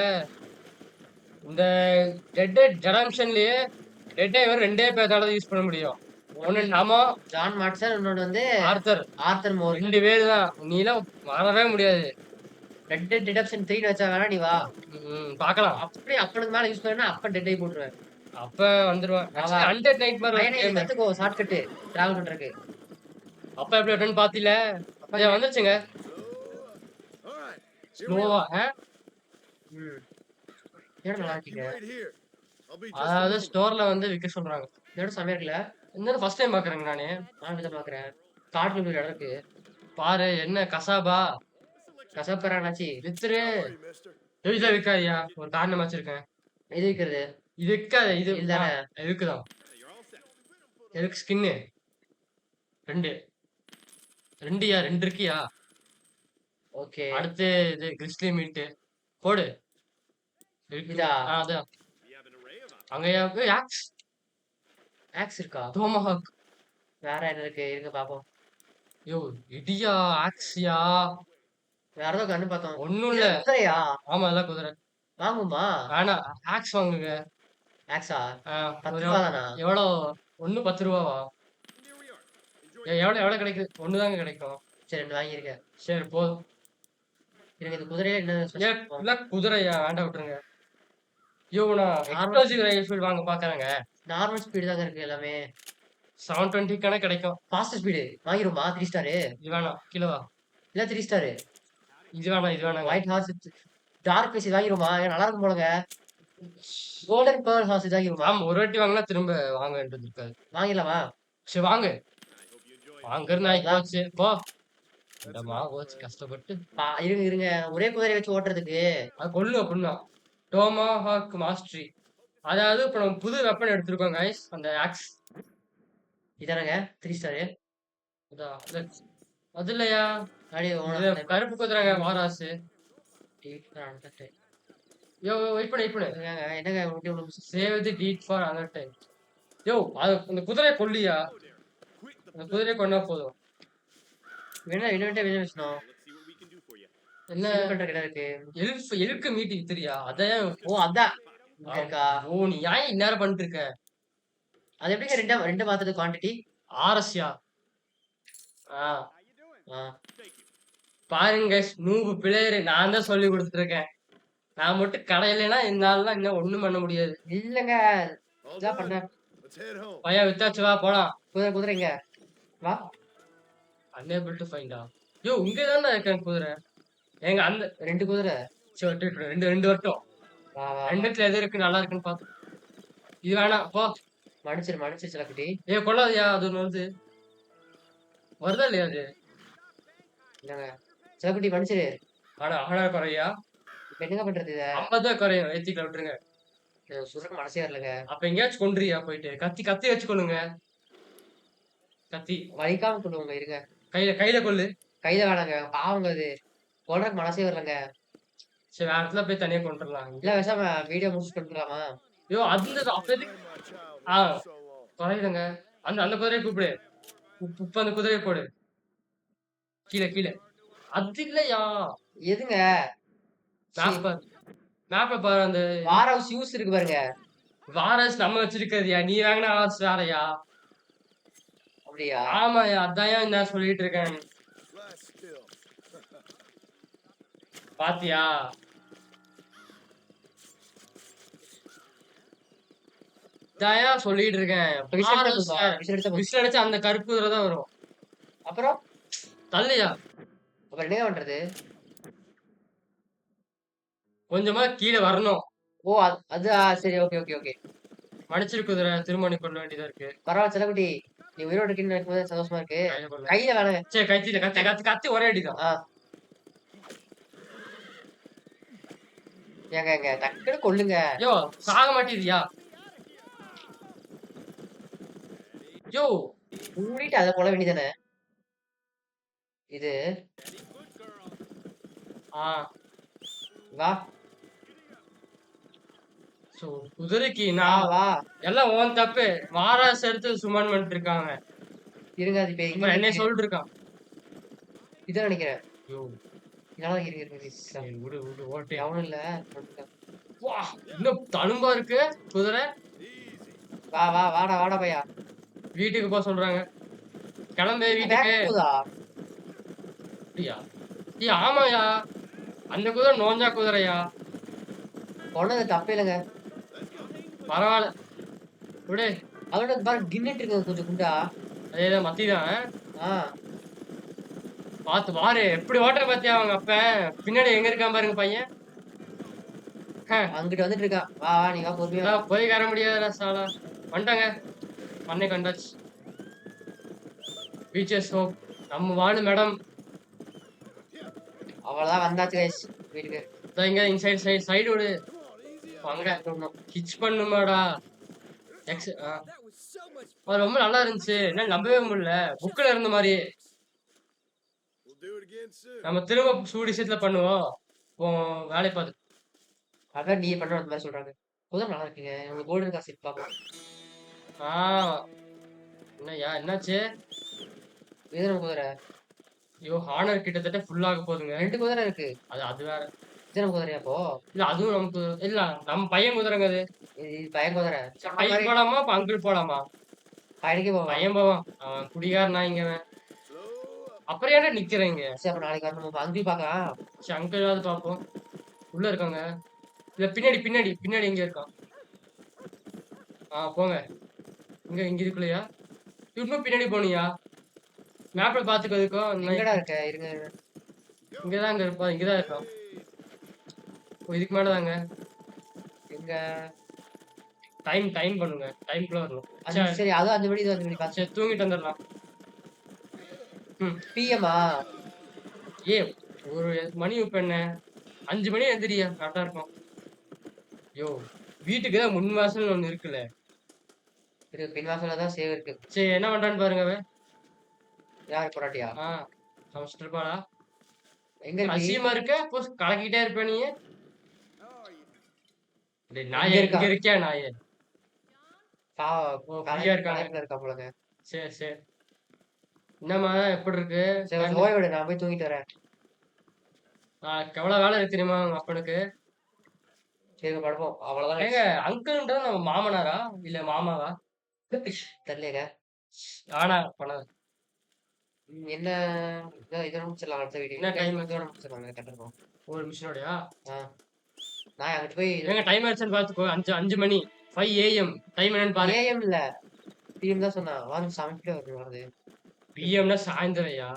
இந்த ரெட் டெட் ரெடம்ஷன்லயே ரெட் டே வெறும் 2 பேர்த்தால யூஸ் பண்ண முடியும். ஒண்ணு நாமோ ஜான் மாட்சன் இன்னொன்னு வந்து ஆர்த்தர். ஆர்த்தர் மோர். 2 பேர் தான். நீலாம் வரவே முடியாது. ரெட் டெட் ரிடம்ஷன் 3 வச்சா வேணா நீ வா. பார்க்கலாம். அப்படியே அப்பனுக்கு மேல யூஸ் பண்ணா அப்ப டெட் ஆகி போட்டுருவேன். அப்ப வந்துருவான். ஆமா. அண்டர் நைட் மாதிரி ஒரு game. கத்துக்கோ ஷார்ட்கட் டிராவல் பண்றதுக்கு. அப்ப எப்படி வரும்னு பாத்தீல? அப்ப வந்துச்சுங்க. All right. Here we ஸ்லோவா. are. ம். ஏன் நல்லா You இருக்கீங்க? wait here. I'll be just a அதாவது moment. ஸ்டோர்ல வந்து விக்க சொல்றாங்க. இந்த இடம் செமையா இருக்குல்ல? இந்த ஃபர்ஸ்ட் டைம் பாக்குறேங்க நானு. நானும் இதை பாக்குறேன். காட்டுல ஒரு இடம் இருக்கு. பாரு என்ன கசாபா கசப்பரானாச்சி. வித்துரு. Sorry, mister. எதுதான் விக்காதியா? ஒரு காரணம் வச்சிருக்கேன். இது விக்கிறது. இது விக்காத இது இதுதானே? இருக்குதான். எதுக்கு ஸ்கின்னு 2 2யா 2 இருக்கியா? ஓகே. அடுத்து இது கிறிஸ்லி மீட் போடு. இருக்கு. இதா? அதான். அங்கயா ஆக்ஸ் ஆக்ஸ் இருக்கா? டோமஹாக். வேற என்ன இருக்கு? இருங்க பாப்போம். யோ இடியா ஆக்ஸ்யா வேற ஏதோ கண்ணு பார்த்தோம். ஒண்ணும் இல்ல. குதிரையா? ஆமா அதெல்லாம் குதிரை. வாங்குமா? வேணாம் ஆக்ஸ் வாங்குங்க. ஆக்ஸா? ஆ, 10 ஒரு ரூபா தானா? எவ்வளோ? ஒண்ணு 10 ரூபாவா? எவ்வளவு கிடைக்குது? ஒண்ணுதாங்க கிடைக்கும். சரி 2 வாங்கியிருக்கேன். சரி போதும். எனக்கு இந்த குதிரையில என்ன ஏன் special? full ஆ குதிரையா? வேண்டாம் விட்டுருங்க. ஐயோ நான் எக்ஸ்ப்ளோசிவ் ரைஃபிள் வாங்க பாக்குறேங்க. நார்மல் ஸ்பீடு தாங்க இருக்கு எல்லாமே. 720 கணக்கு கிடைக்கும். Fast speed வாங்கிருமா? 3 ஸ்டாரு இது வேணாம். கீழே வா. இல்ல 3 ஸ்டாரு. இது வேணாம். இது வேணாங்க. ஒயிட் ஹார்ஸ் டார்க் பீஸ் வாங்கிருமா? நல்லா இருக்கும் போலங்க. கோல்டன் பேர்ல் ஹார்ஸ் வாங்கிருமா? ஆமா ஒரு வாட்டி வாங்கினா திரும்ப வாங்க வேண்டியது இருக்காது. வாங்கிடலாமா? சரி வாங்க. வாங்குறது நான் போச்சு போ. இடமா போச்சு கஷ்டப்பட்டு. இருங்க ஒரே குதிரை வச்சு ஓட்டுறதுக்கு. அது கொள்ளு அப்படின்னா டோமாஹாக் மாஸ்டரி. அதாவது இப்ப நம்ம புது வெப்பன் எடுத்திருக்கோம் கைஸ். அந்த ஆக்ஸ் இதானங்க 3 ஸ்டாரு. அது இல்லையா? அப்படியே இது கருப்பு குதிரைங்க வாராசு. யோ வெயிட் பண்ணு. என்னங்க உங்களுக்கு இவ்வளவு save the deed for other time. Yo அது அந்த குதிரையை கொல்லியா? அந்த குதிரையை கொண்டா போதும். வேணா இன்னொரு வெளியே வச்சோம். என்ன பண்ற கிட்ட இருக்கு. எலுக்கு மீட்டிங் தெரியா? அதான். ஓ அதான் இங்க இருக்கா? ஓ நீ ஏன் இந்நேரம் பண்ணிட்டு இருக்க? அது எப்படிங்க ரெண்டு மாத்துறது குவாண்டிட்டி? ஆர்எஸ்யா. ஆ ஆ பாருங்க நூபு பிளேயர் நான் தான் சொல்லி கொடுத்துட்டு இருக்கேன். நான் மட்டும் கடையிலனா என்னாலலாம் இன்னும் ஒண்ணும் பண்ண முடியாது. இல்லங்க All இதான் done. பண்றேன். Let's head home. பையன் வித்தாச்சு வா போலாம். குதிரைங்க வா. unable to find out. யோ இங்க தானே இருக்கேன் குதிரை. ஏங்க அந்த 2 குதிரை. சரி ரெண்டு வரட்டும். வா வா. ரெண்டுத்துல எது இருக்கு நல்லா இருக்குன்னு பாத்து. இது வேணாம் போ. மன்னிச்சிரு சிலக்குட்டி. கொள்ளாதியா அது ஒண்ணு வருதா இல்லையா அது? இல்லங்க சிலக்குட்டி மன்னிச்சிரு. ஆனா குறையா? இப்ப என்னங்க பண்றது இத? 50 குறையும். ஏத்திக்கல விட்டுருங்க. சுரக்க மனசே வரலங்க. அப்ப எங்கேயாச்சும் கொன்றியா போயிட்டு? கத்தி வச்சு கொள்ளுங்க. கத்தி வலிக்காம கொள்ளுவாங்க இருங்க. கையில கொள்ளு. கையில வேணாங்க பாவங்க அது. கொள்றதுக்கு மனசே வரலங்க. சரி வேற இடத்துல போய் தனியா கொண்டுடலாம். இல்ல பேசாம வீடியோ முடிச்சு கொண்டுலாமா? ஐயோ அந்த அப்படி My child Ah. lived so long. குறையுதுங்க. அந்த குதிரையை கூப்பிடு. உப்பு அந்த குதிரையை போடு. கீழே அது இல்லையா? எதுங்க? மேப்ல பாரு. அந்த வார் ஹவுஸ் யூஸ் இருக்கு பாருங்க. வாரஸ் நம்ம வச்சிருக்கறியா? நீ வாங்கின ஹார்ஸ் வேறயா? அப்படியா? ஆமாயா அதான் நான் சொல்லிட்டு இருக்கேன். Lie still. பாத்தியா? இதாயா சொல்லிட்டு இருக்கேன். விசில் அடிச்சா பாரஸ் போதுமா? வேற. விசில் அடிச்சா போதும். விசில் அடிச்சா அந்த கருப்பு குதிரை தான் வரும். அப்புறம் தள்ளுயா. அப்புறம் என்ன பண்றது? கொஞ்சமா கீழ வரணும். ஓ! அது சரி. Okay, okay, okay. மடிச்சிரு குதிரை. திரும்ப நீ கொல்ல வேண்டியதா இருக்கு. பரவால்ல செல்லக்குட்டி. நீ உயிரோட இருக்கீன்னு நினைக்கும்போது சந்தோஷமா இருக்கு. கையில கொல்ல. கையில வேணாங்க. சரி கத்திட்ட கத்தி கத்தி கத்தி ஒரே அடிதான். ஆ. ஏங்க டக்குனு கொல்லுங்க. யோ சாக மாட்டேதியா? யோ மூடிட்டு அத கொல்ல வேண்டியதானே? இது ஆ வா, சோ குதிரைக்கு வா, நான் வா. எல்லாம் உன் தப்பு. மாராஸ் எடுத்து சுமன் பண்ணிட்டு இருக்காங்க. இருங்க அது இப்ப எங்க அப்புறம் என்னைய இருக்கு? சொல்லிட்டு இருக்கான். இதான் நினைக்கிறேன். யோ இதனால இருங்க. சரி விடு விடு ஓட்டே. எவனும் இல்ல. வா இன்னும் தழும்பா இருக்கு குதிரை. வாடா பையா. வீட்டுக்கு போக சொல்றாங்க. கிளம்பு வீட்டுக்கு. வேகமா போதா? அப்படியா? ஏய் ஆமாயா. அந்த குதிரை நோஞ்சா குதிரையா. கொன்னது தப்பே இல்லைங்க. பரவாயில்ல. விடு. அதோட பாரு கின்னிட்டு இருக்கு கொஞ்சம் குண்டா. அதேதான் மத்திதான். ஆ. பாத்து பாரு எப்படி ஓட்டுற பாத்தியா அவங்க அப்ப. பின்னாடி எங்க இருக்கான் பாருங்க பையன். அங்கிட்டு வந்துட்டு இருக்கான். வா, நீ வா பொறுமையா. இதெல்லாம் போய் வர முடியாதுடா சாலா. வந்துட்டாங்க. பண்ணை கண்டாச்சு. Features hope. நம்ம வாழு மேடம். அவ்வளவுதான் வந்தாச்சு கைஸ் வீட்டுக்கு. இங்க இன்சைட் சைடு விடு. அங்க ஹிச் பண்ணுமாடா. X That was so much fun. அது ரொம்ப நல்லா இருந்துச்சு. என்ன நம்பவே முடியல. புக்ல இருந்த மாதிரி. We'll do it again soon. நம்ம திரும்ப சூடி சீட்ல பண்ணுவோம். இப்போ வேலையை பார்த்து. அதான் நீ பண்ற அந்த மாதிரி சொல்றாங்க. குதிரை நல்லா இருக்குங்க. உங்களுக்கு கோல்டன் காசு பார்ப்போம். ஆ என்னய்யா என்னாச்சு? எது நம்ம குதிரை? ஐயோ ஹானர் கிட்டத்தட்ட ஃபுல் ஆக போகுதுங்க. 2 குதிரை இருக்கு. அது வேற. இது நம்ம குதிரையா அப்போ? இல்ல அதுவும் நமக்கு இல்ல நம்ம பையன் குதிரைங்க அது. இது பையன் குதிரை. சொன்ன மாதிரி பையன் போலாமா அப்ப அங்கிள் போலாமா? பையனுக்கே போவோம். பையன் போவான். அவன் குடிகாரனா இங்க அவன். Slow up. அப்புறம் ஏன்டா நிக்கிறீங்க? சரி அப்ப நாளைக்கு வரணும். அங்கேயும் பார்க்கலாம். சரி அங்கிளாவது பார்ப்போம். உள்ள இருக்காங்க. இல்ல பின்னாடி எங்க இருக்கான்? போங்க. இங்க இருக்குலையா? இன்னும் பின்னாடி போனியா? மேப்ல பாத்துக்கிறதுக்கும் எங்கடா இருக்க? இருங்க. இங்கதான் இருப்பான். இங்கதான் இருக்கான். இதுக்கு மேலதாங்க. எங்க? டைம் பண்ணுங்க. டைம்குள்ள வரணும். சரி அது 5 மணி இது 5 மணி பார்த்து. சரி தூங்கிட்டு வந்துடலாம். பிஎம்மா? ஒரு மணி இப்ப என்ன 5 மணி எந்திரியா கரெக்டா இருக்கும். யோ வீட்டுக்கு தான் முன் வாசல் ஒண்ணு இருக்குல்ல. இருக்கு பின் வாசல்ல தான் சேவ் இருக்கு. சரி என்ன பண்றான்னு பாருங்க அவன். யார் பொறாட்டியா? சமைச்சிட்டு இருப்பாளா? எங்க இருக்கு? அசியமா இருக்க போ கலக்கிட்டே இருப்ப நீ. How are you? டேய் நாயே இருக்கா? இங்க இருக்கியா நாயே? ஃப்ரீயா இருக்காங்க. கலைப்புல இருக்கா போலங்க. சரி என்னம்மா எப்படி இருக்கு? சரி கொஞ்சம் ஓய்வு விடு, நான் போய் தூங்கிட்டு வரேன். எவ்வளவு வேலை இருக்கு தெரியுமா உங்க அப்பனுக்கு? சரிங்க படுப்போம். அவ்வளவுதான். ஏங்க அங்கிள்ன்றது நம்ம மாமனாரா இல்ல மாமாவா? தெரியலங்க. ஆனா பண்ண என்ன இதோட முடிச்சிடலாம் அடுத்த வீடியோ. என்ன time? இதோட முடிச்சிடலாங்க கண்டிப்பா. ஒரு மிஷினோடயா? நான் அங்கிட்டு போய் ஏங்க டைம் ஆயிடுச்சுன்னு பாத்துக்கோ. 5 மணி 5 AM டைம் என்னன்னு பாரு. ஏஎம் இல்ல பிஎம் தான் சொன்னா. வாங்க சமைக்கிட்டே வருது. பிஎம்னா சாயந்தரையா?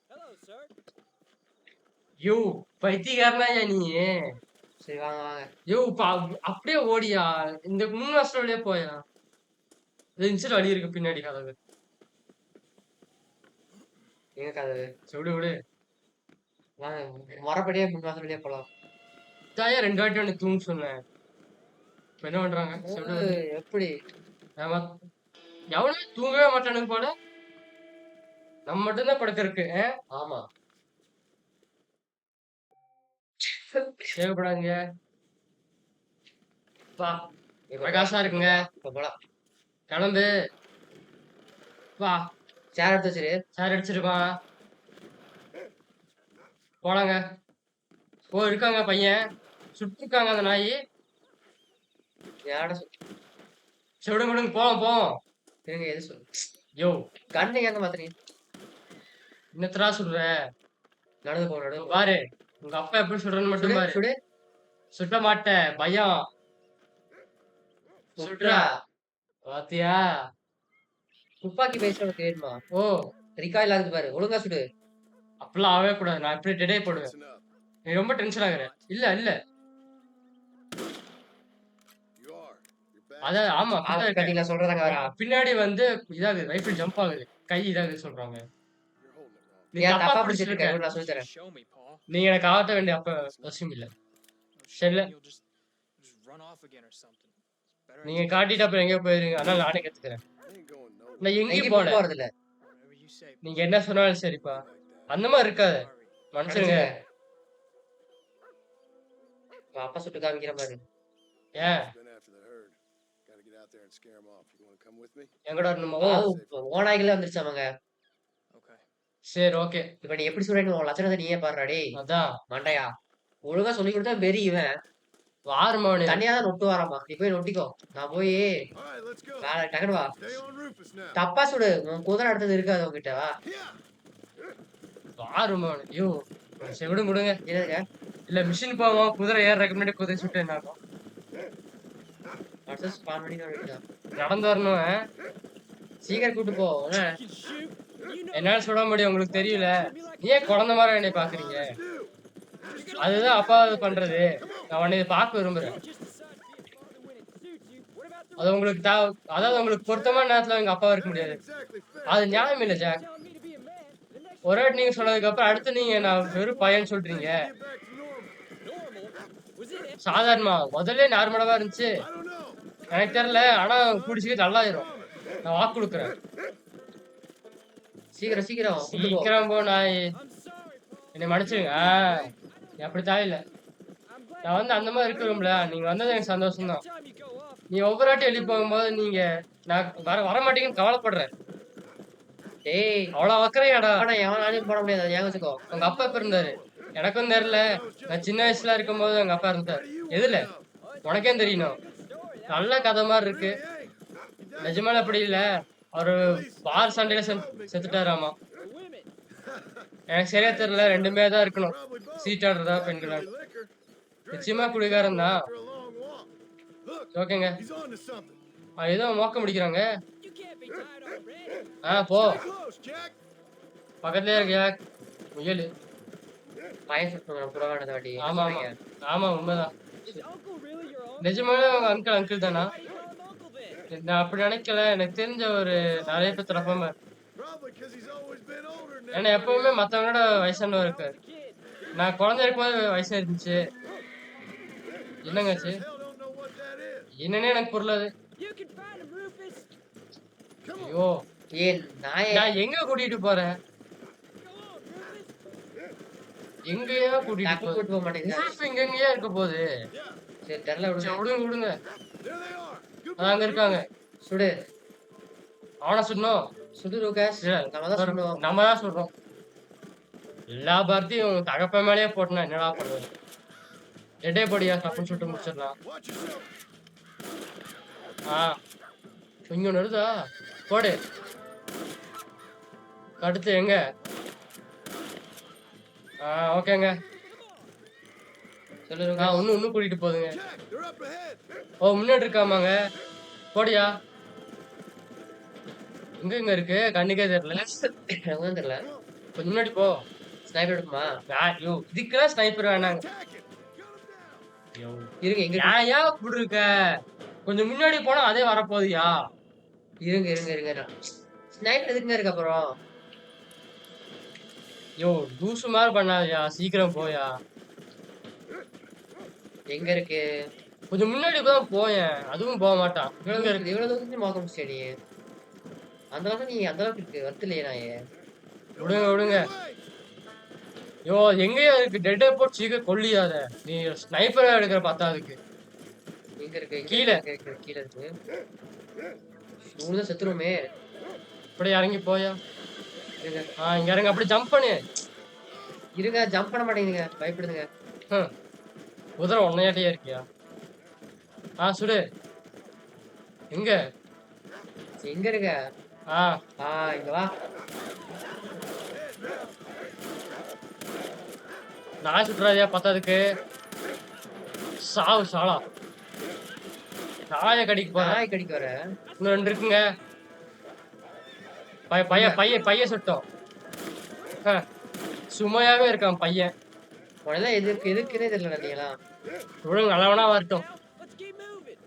Hello, sir. யோ பைத்தியக்காரனா நீ? சரி வாங்க. யோ அப்படியே ஓடியா. இந்த முன் வாசல் வழியா போயா. இன்சில் வழி இருக்கு பின்னாடி கதவு. எங்க கதவு? சரி விடு. வாங்க மரப்படியே முன் வாசல்லையே போலாம். தாயா 2 வாட்டி ஒன்று தூங்க சொன்னேன். இப்ப என்ன பண்றாங்க? சரி விடு. எப்படி? ஆமா. எவனுமே தூங்கவே மாட்டானுங்க போல. நம்ம மட்டும்தான் படுக்கிறதுக்கு. ஆமா தேவைப்படாங்க. வா இப்ப பிரகாசா இருக்குங்க. இப்ப போலாம். கிளம்பு. வா சேர் எடுத்து வச்சிரு. சார் அடிச்சிருக்கான். போலாங்க. இருக்காங்க பையன். சுட்டிருக்காங்க அந்த நாய். யாரோட சரி விடுங்க போவோம். இருங்க எது சொல்லு. யோ கண்ணு எங்க மாத்தினீங்க? இன்னத்தரா சொல்ற? நடந்து போற பாரு உங்க அப்பா எப்படி சொல்றன்னு மட்டும் பாரு. சுடு. சுட்ட மாட்டேன் பயம். சுட்றா. பாத்தியா? துப்பாக்கி பேச உனக்கு வேணுமா? ஓ! ரிகாயில் ஆகுது பாரு. ஒழுங்கா சுடு. அப்படிலாம் ஆகவே கூடாது. நான் இப்படி டெடே போடுவேன். Listen up. நீ ரொம்ப டென்ஷன் ஆகுற. இல்ல, இல்ல. You are. You're back. அதான் ஆமா. அப்படித்தான் இருக்கேன். கட்டில சொல்றதாங்க வரா. பின்னாடி வந்து இதாகுது. ரைஃபிள் ஜம்ப் ஆகுது. கை இதாகுது சொல்றாங்க. You're holding it wrong. நீ ஏன் தப்பா தப்பா புடிச்சிட்டு பிடிச்சிட்டு இருக்க. இருக்க? நான் சொல்லி தரேன். Show me, Paul. நீங்க எனக்கு ஆட்ட வேண்டிய அவசியம் இல்ல. சரில? You'll just run off again or something. It's better I நீங்க teach காட்டிட்டு அப்புறம் எங்கேயோ போயிருங்க. அதனால நானே கத்துக்கிறேன். I ain't going nowhere. நான் எங்கேயும் எங்கேயும் போல. போறது இல்ல. you whatever you say. நீங்க என்ன சொன்னாலும் சரிப்பா. Like that. அந்த மாதிரி இருக்காது. Sorry. மனுஷனுங்க. உங்க அப்பா சுட்டு காமிக்கிற பாரு. ஏன்? Been after the herd. Gotta get out there and scare them off. You want to come with me? எங்கடா வரணுமா? ஓ, ஓநாய்களே வந்துருச்சாமங்க. Okay. சரி ஓகே. இப்ப நீ எப்படி சொல்றேன்னு உன் லட்சணத்தை நீயே பாருடா டேய். அதான். மண்டையா. ஒழுங்கா சொல்லி கொடுத்தா வெறி இவன். வாருமா அவனே. தனியா தான் நொட்டு வராமா. நீ போய் நொட்டிக்கோ. நான் போய் All right, let's go. டக்குனு வா. Stay on Rufus now. தப்பா சுடு. உன் குதிரை அடுத்தது இருக்காது உன்கிட்ட வா. Yeah. வாருமா அவனே. ஐயோ. சரி விடுங்க விடுங்க. என்னதுங்க? இல்ல மிஷின் போவோம். குதிரை ஏறதுக்கு முன்னாடி குதிரை சுட்டு என்ன ஆகும்? அடுத்த ஸ்பான் பண்ணி தான் வைக்கலாம். நடந்து வரணும். சீக்கிரம் கூட்டு போ. என்ன? You can shoot. You know என்னால சுட முடியும் உங்களுக்கு தெரியல. நீ ஏன் குழந்தை மாதிரி என்னை பாக்குறீங்க? Do. அதுதான் அப்பா பண்றது. நான் உன்னை பார்க்க விரும்புறேன். just decide to be a father when it suits you. What about the அது உங்களுக்கு அதாவது உங்களுக்கு பொருத்தமான நேரத்துல எங்க அப்பா இருக்க முடியாது. Exactly fair. அது நியாயம் இல்ல jack. telling me to be a man? The next ஒரு வாட்டி நீங்க சொன்னதுக்கு அப்புறம் அடுத்து நீங்க நான் வெறும் பையன் சொல்றீங்க. Get back to normal. normal was it? சாதாரணமா முதல்ல நார்மலா இருந்துச்சு. I don't know. எனக்கு தெரியல. ஆனா குடிச்சிட்டு நல்லாயிரும். நான் வாக்கு கொடுக்குறேன். சீக்கிரம் சீக்கிரம் கூட்டு போ. சீக்கிரம் போ நாய். I'm sorry, Paul. என்னை மன்னிச்சிருங்க. நீ அப்படி தேவையில்ல. I'm glad நான் வந்து அந்த மாதிரி இருக்கணும்ல. நீங்க வந்தது எனக்கு சந்தோஷம் தான். time you go off. நீ ஒவ்வொரு வாட்டி வெளியே போகும்போது நீங்க நான் வர மாட்டேங்குன்னு கவலைப்படுறேன். டேய், அவ்வளவு வக்கறையாடா. ஆனா எவனாலையும் போட முடியாது. ஞாபகம் வச்சுக்கோ. உங்க அப்பா எப்ப இருந்தாரு? எனக்கும் தெரியல. நான் சின்ன வயசுல இருக்கும்போது எங்க அப்பா இருந்தாரு. எதுல? உனக்கே தெரியணும். நல்ல கதை மாதிரி இருக்கு. நிஜமால அப்படி இல்ல. அவரு பார் சண்டையில செத்துட்டாராமா. Women. எனக்கு சரியா தெரியல. ரெண்டுமே தான் இருக்கணும். Probably both. சீட்டாடுறதா பெண்களா? Really liquor. நிச்சயமா குடிகாரன் தான். For a long walk. Look, ஓகேங்க. he's on to something. ஏதோ மோக்க முடிக்கிறாங்க. You can't be tired already. போ. Stay close, Jack. பக்கத்துலயே இருக்கியா? முயலு. பையன் சுட்டு புற வேண்டத வாட்டி. ஆமா ஆமா. ஆமா உண்மைதான். Is uncle really your uncle? நிஜமாவே உங்க அங்கிள் தானா? Why do you call him uncle then? நான் அப்படி நினைக்கல. எனக்கு தெரிஞ்ச ஒரு நிறைய பேர் தரப்பாம. Probably because he's always been older than ஏன்னா எப்பவுமே மத்தவங்களோட வயசானவர் When I இருக்காரு. was a kid. நான் குழந்தை இருக்கும்போது வயசா இருந்துச்சு. என்னங்காச்சு? Hell don't know what that is. என்னன்னே எனக்கு புரியல. You can find him, Rufus. Come on. ஐயோ. ஏன் நாயே நான் எங்க கூட்டிட்டு போறேன்? Go on, Rufus. எங்கேயா கூட்டிட்டு டக்கு போகுது? கூட்டு போக மாட்டேங்குது. உல்ஃப் எங்கெங்கேயா இருக்க போகுது? Yeah, சரி தெரியல விடுங்க. சரி, விடுங்க விடுங்க. there they are. Good அது அங்க இருக்காங்க. சுடு. அவனை சுடணும். சுடு லூகாஸ். இல்ல, நம்ம தான் சுடணும். நம்ம தான் சொல்றோம். எல்லா பாரத்தையும் தகப்ப மேலேயே போட்டுனா என்னடா பண்ணுவது? எடே படியா தப்புன்னு சொல்லிட்டு முடிச்சிடலாம். Watch yourself. இங்க ஒண்ணு வருதா? போடு. அடுத்து எங்க? ஓகேங்க. சொல்லு லூகாஸ். இன்னும் கூட்டிட்டு போகுதுங்க. Jack, they're up ahead. ஓ முன்னாடி இருக்காமாங்க. போடியா. எங்க இருக்கு? கண்ணுக்கே தெரியல. எனக்கு தான் தெரியல. கொஞ்சம் முன்னாடி போ. ஸ்னைப்பர் எடுக்குமா? ஐயோ இதுக்கெல்லாம் ஸ்னைப்பர் வேணாங்க. Attack it. Gun him down. ஐயோ. இருங்க எங்க இருக்கு? ஏன் இப்படி இருக்க? கொஞ்சம் முன்னாடி போனா அதே வரப்போகுதுயா. இருங்க இருங்க இருங்க. ஸ்னைப்பர் எதுக்குங்க இருக்கு அப்புறம்? யோ லூசு மாதிரி பண்ணாதயா. சீக்கிரம் போயா. எங்க இருக்கு? கொஞ்சம் முன்னாடி தான் போயேன். அதுவும் போக மாட்டான். இங்க இருக்கு. இவ்வளவு தூரத்துக்கு மோக்க முடிச்சியா நீ? அந்த அளவுக்கு நீ அந்த அளவுக்கு இருக்கு வருத்திலையே நாயே. விடுங்க விடுங்க. Away. யோ எங்கேயா இருக்கு? டெட்டே போட்டு சீக்கிரம் கொல்லியாத. நீ ஸ்னைப்பரா எடுக்கிற பார்த்தா அதுக்கு. எங்க இருக்கு? கீழே. கீழே இருக்கு. இவ்வளவு செத்துருமே. அப்படியே இறங்கி போயா. இருங்க இங்க இறங்க. அப்படியே ஜம்ப் பண்ணு. இருங்க ஜம்ப் பண்ண மாட்டேங்குதுங்க. பயப்படுதுங்க. குதிரை உன்னையாட்டியா இருக்கியா? சுடு. எங்க? எங்க இருக்க? இங்க வா. நான் சுட்டுறாதியா பத்தாதுக்கு. சாவு சாலா. நாய கடிக்க போறேன். நாய் கடிக்க வர இன்னும் 2 இருக்குங்க. பைய சுட்டோம். சுமையாவே இருக்கான் பையன். உடனே எதுக்குன்னே தெரியல நீங்களா. இவ்வளவு நல்லவனா வரட்டும். Let's keep moving.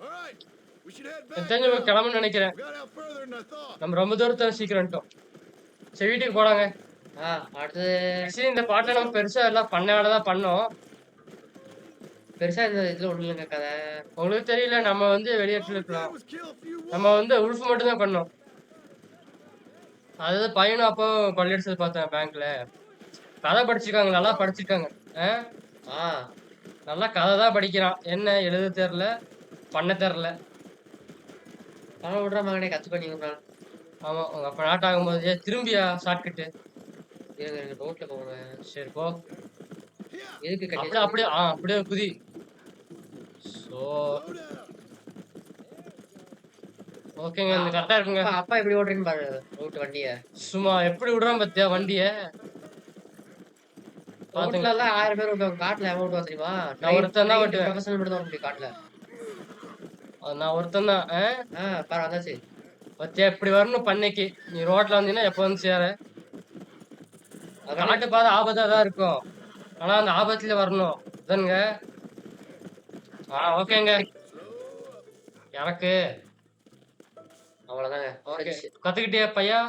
All right. We should head back. எனக்கு தெரிஞ்சு now. கிளம்புன்னு நினைக்கிறேன். We got out further than I thought. நம்ம ரொம்ப தூரத்துல சீக்கிரம் வந்துட்டோம். சரி வீட்டுக்கு போலாங்க. அடுத்தது ஆக்சுவலி இந்த பாட்டுல நம்ம பெருசா எல்லாம் பண்ண வேலை தான் பண்ணோம். பெருசா இந்த இதுல ஒண்ணு இல்லைங்க கதை. உங்களுக்கு தெரியல நம்ம வந்து All we வெளியேற்று did இருக்கலாம். was kill a few நம்ம wolves. வந்து உல்ஃப் மட்டும் தான் பண்ணோம். அதாவது பையனும் அப்போ கொள்ளையடிச்சது பார்த்தேன் பேங்க்ல. கதை படிச்சிருக்காங்க, நல்லா படிச்சிருக்காங்க. ஆ நல்லா கதை தான் படிக்கிறான். என்ன எழுத தெரியல, பண்ண தெரியல. பரவாயில்ல விடுற மகனே கத்து பண்ணி விடுறான். ஆமா உங்க அப்ப நாட்டாகும் போது திரும்பியா ஷார்ட்கட்டு. இருங்க ரோட்ல போங்க. சரி போ. Here. எதுக்கு கட்டி அப்படியே அப்படியே அப்படியே குதி. So Slow down. ஓகேங்க இந்த கரெக்டா இருக்குங்க. அப்பா எப்படி ஓட்டுறேன்னு பாரு ரோட்டு வண்டிய. சும்மா எப்படி விடுறான் பத்தியா வண்டிய. பாத்துங்க. ரோட்ல எல்லாம் 1000 பேர் ஓட்டுவாங்க. காட்டுல எவன் ஓட்டுவா தெரியுமா? நான் ஒருத்தன் தான் ஓட்டுவேன். ப்ரொஃபஷனல் மட்டும் தான் ஓட்ட முடியும் காட்டுல. நான் ஒருத்தன் தான். பாரு வந்தாச்சு. பத்தியா இப்படி வரணும் பண்ணைக்கு. நீ ரோட்ல வந்தீங்கன்னா எப்போ வந்து சேர. காட்டு பாதை ஆபத்தா தான் இருக்கும். ஆனா அந்த ஆபத்துல வரணும். அதானுங்க. ஓகேங்க. எனக்கு அவ்வளவுதாங்க. ஓகே கத்துக்கிட்டியா பையா.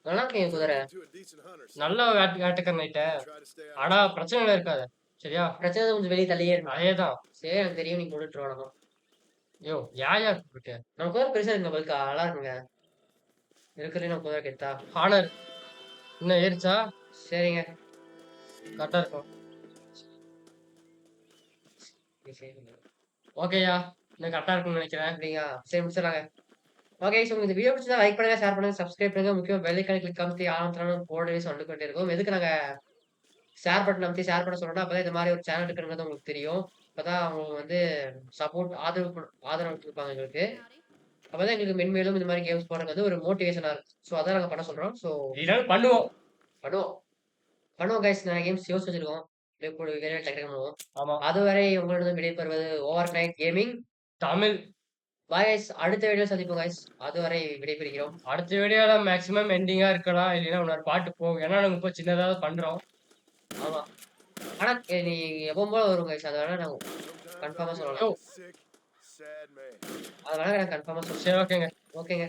நல்லா இருக்கீங்க குதிரை. To a decent hunter. நல்ல வேட்டுக்காரன் நைட்ட. Try to stay out. ஆனா பிரச்சனை இருக்காது. சரியா பிரச்சனை கொஞ்சம் வெளியே தள்ளியே இருக்கு. அதேதான். சரி எனக்கு தெரியும் நீ கொண்டுட்டு வரணும். ஐயோ யாயா கூப்பிட்டு நம்ம குதிரை பெருசா இருக்குங்க பல்கா நல்லா இருக்குங்க. இருக்கிறதே நம்ம குதிரை கெத்தா. ஹானர் இன்னும் ஏறிச்சா சரிங்க. கரெக்டா இருக்கும். சரிங்க. ஓகேயா இன்னும் கரெக்டா இருக்கும்னு நினைக்கிறேன். அப்படிங்களா? சரி முடிச்சிடலாங்க. ஓகே ஸோ இந்த வீடியோ பிடிச்சா லைக் பண்ணுங்க, ஷேர் பண்ணுங்க, சப்ஸ்கிரைப் பண்ணுங்க. முக்கியமா பெல் ஐகானை கிளிக் அமுத்தி ஆரம்பத்துல போடவே வந்துகிட்டே இருக்கும். எதுக்கு நாங்க ஷேர் பட்டன் அமைத்தி ஷேர் பண்ண சொல்றோம்னா அப்பதான் இந்த மாதிரி ஒரு சேனல் இருக்குங்கிறது உங்களுக்கு தெரியும். அப்பதான் அவங்க வந்து சப்போர்ட் ஆதரவு கொடுப்பாங்க எங்களுக்கு. அப்பதான் எங்களுக்கு மென்மேலும் இந்த மாதிரி கேம்ஸ் போடுறது வந்து ஒரு மோட்டிவேஷனா இருக்கும். ஸோ அதான் நாங்க பண்ண சொல்றோம். ஸோ இதெல்லாம் பண்ணுவோம். பண்ணுவோம் கைஸ். நிறைய கேம்ஸ் யோசிச்சு வச்சிருக்கோம். பண்ணுவோம். ஆமா அதுவரை உங்களிடம் விடைபெறுவது over night gaming Tamil. Bye guys. அடுத்த வீடியோ சந்திப்போம் கைஸ். அதுவரை விடைபெறுகிறோம். அடுத்த வீடியோல மேக்ஸிமம் எண்டிங்கா இருக்கலாம். இல்லைன்னா இன்னொரு பாட்டு போகும். ஏன்னா நாங்க இப்போ சின்னதாக பண்றோம். ஆமா. ஆனா நீ எப்பவும் போல வரும் கைஸ். அது வேணா நான் கன்ஃபார்மா சொல்லலாம். Sick, sad man. அது வேணா நான் கன்ஃபார்மா சொல்றேன். சரி ஓகேங்க. ஓகேங்க.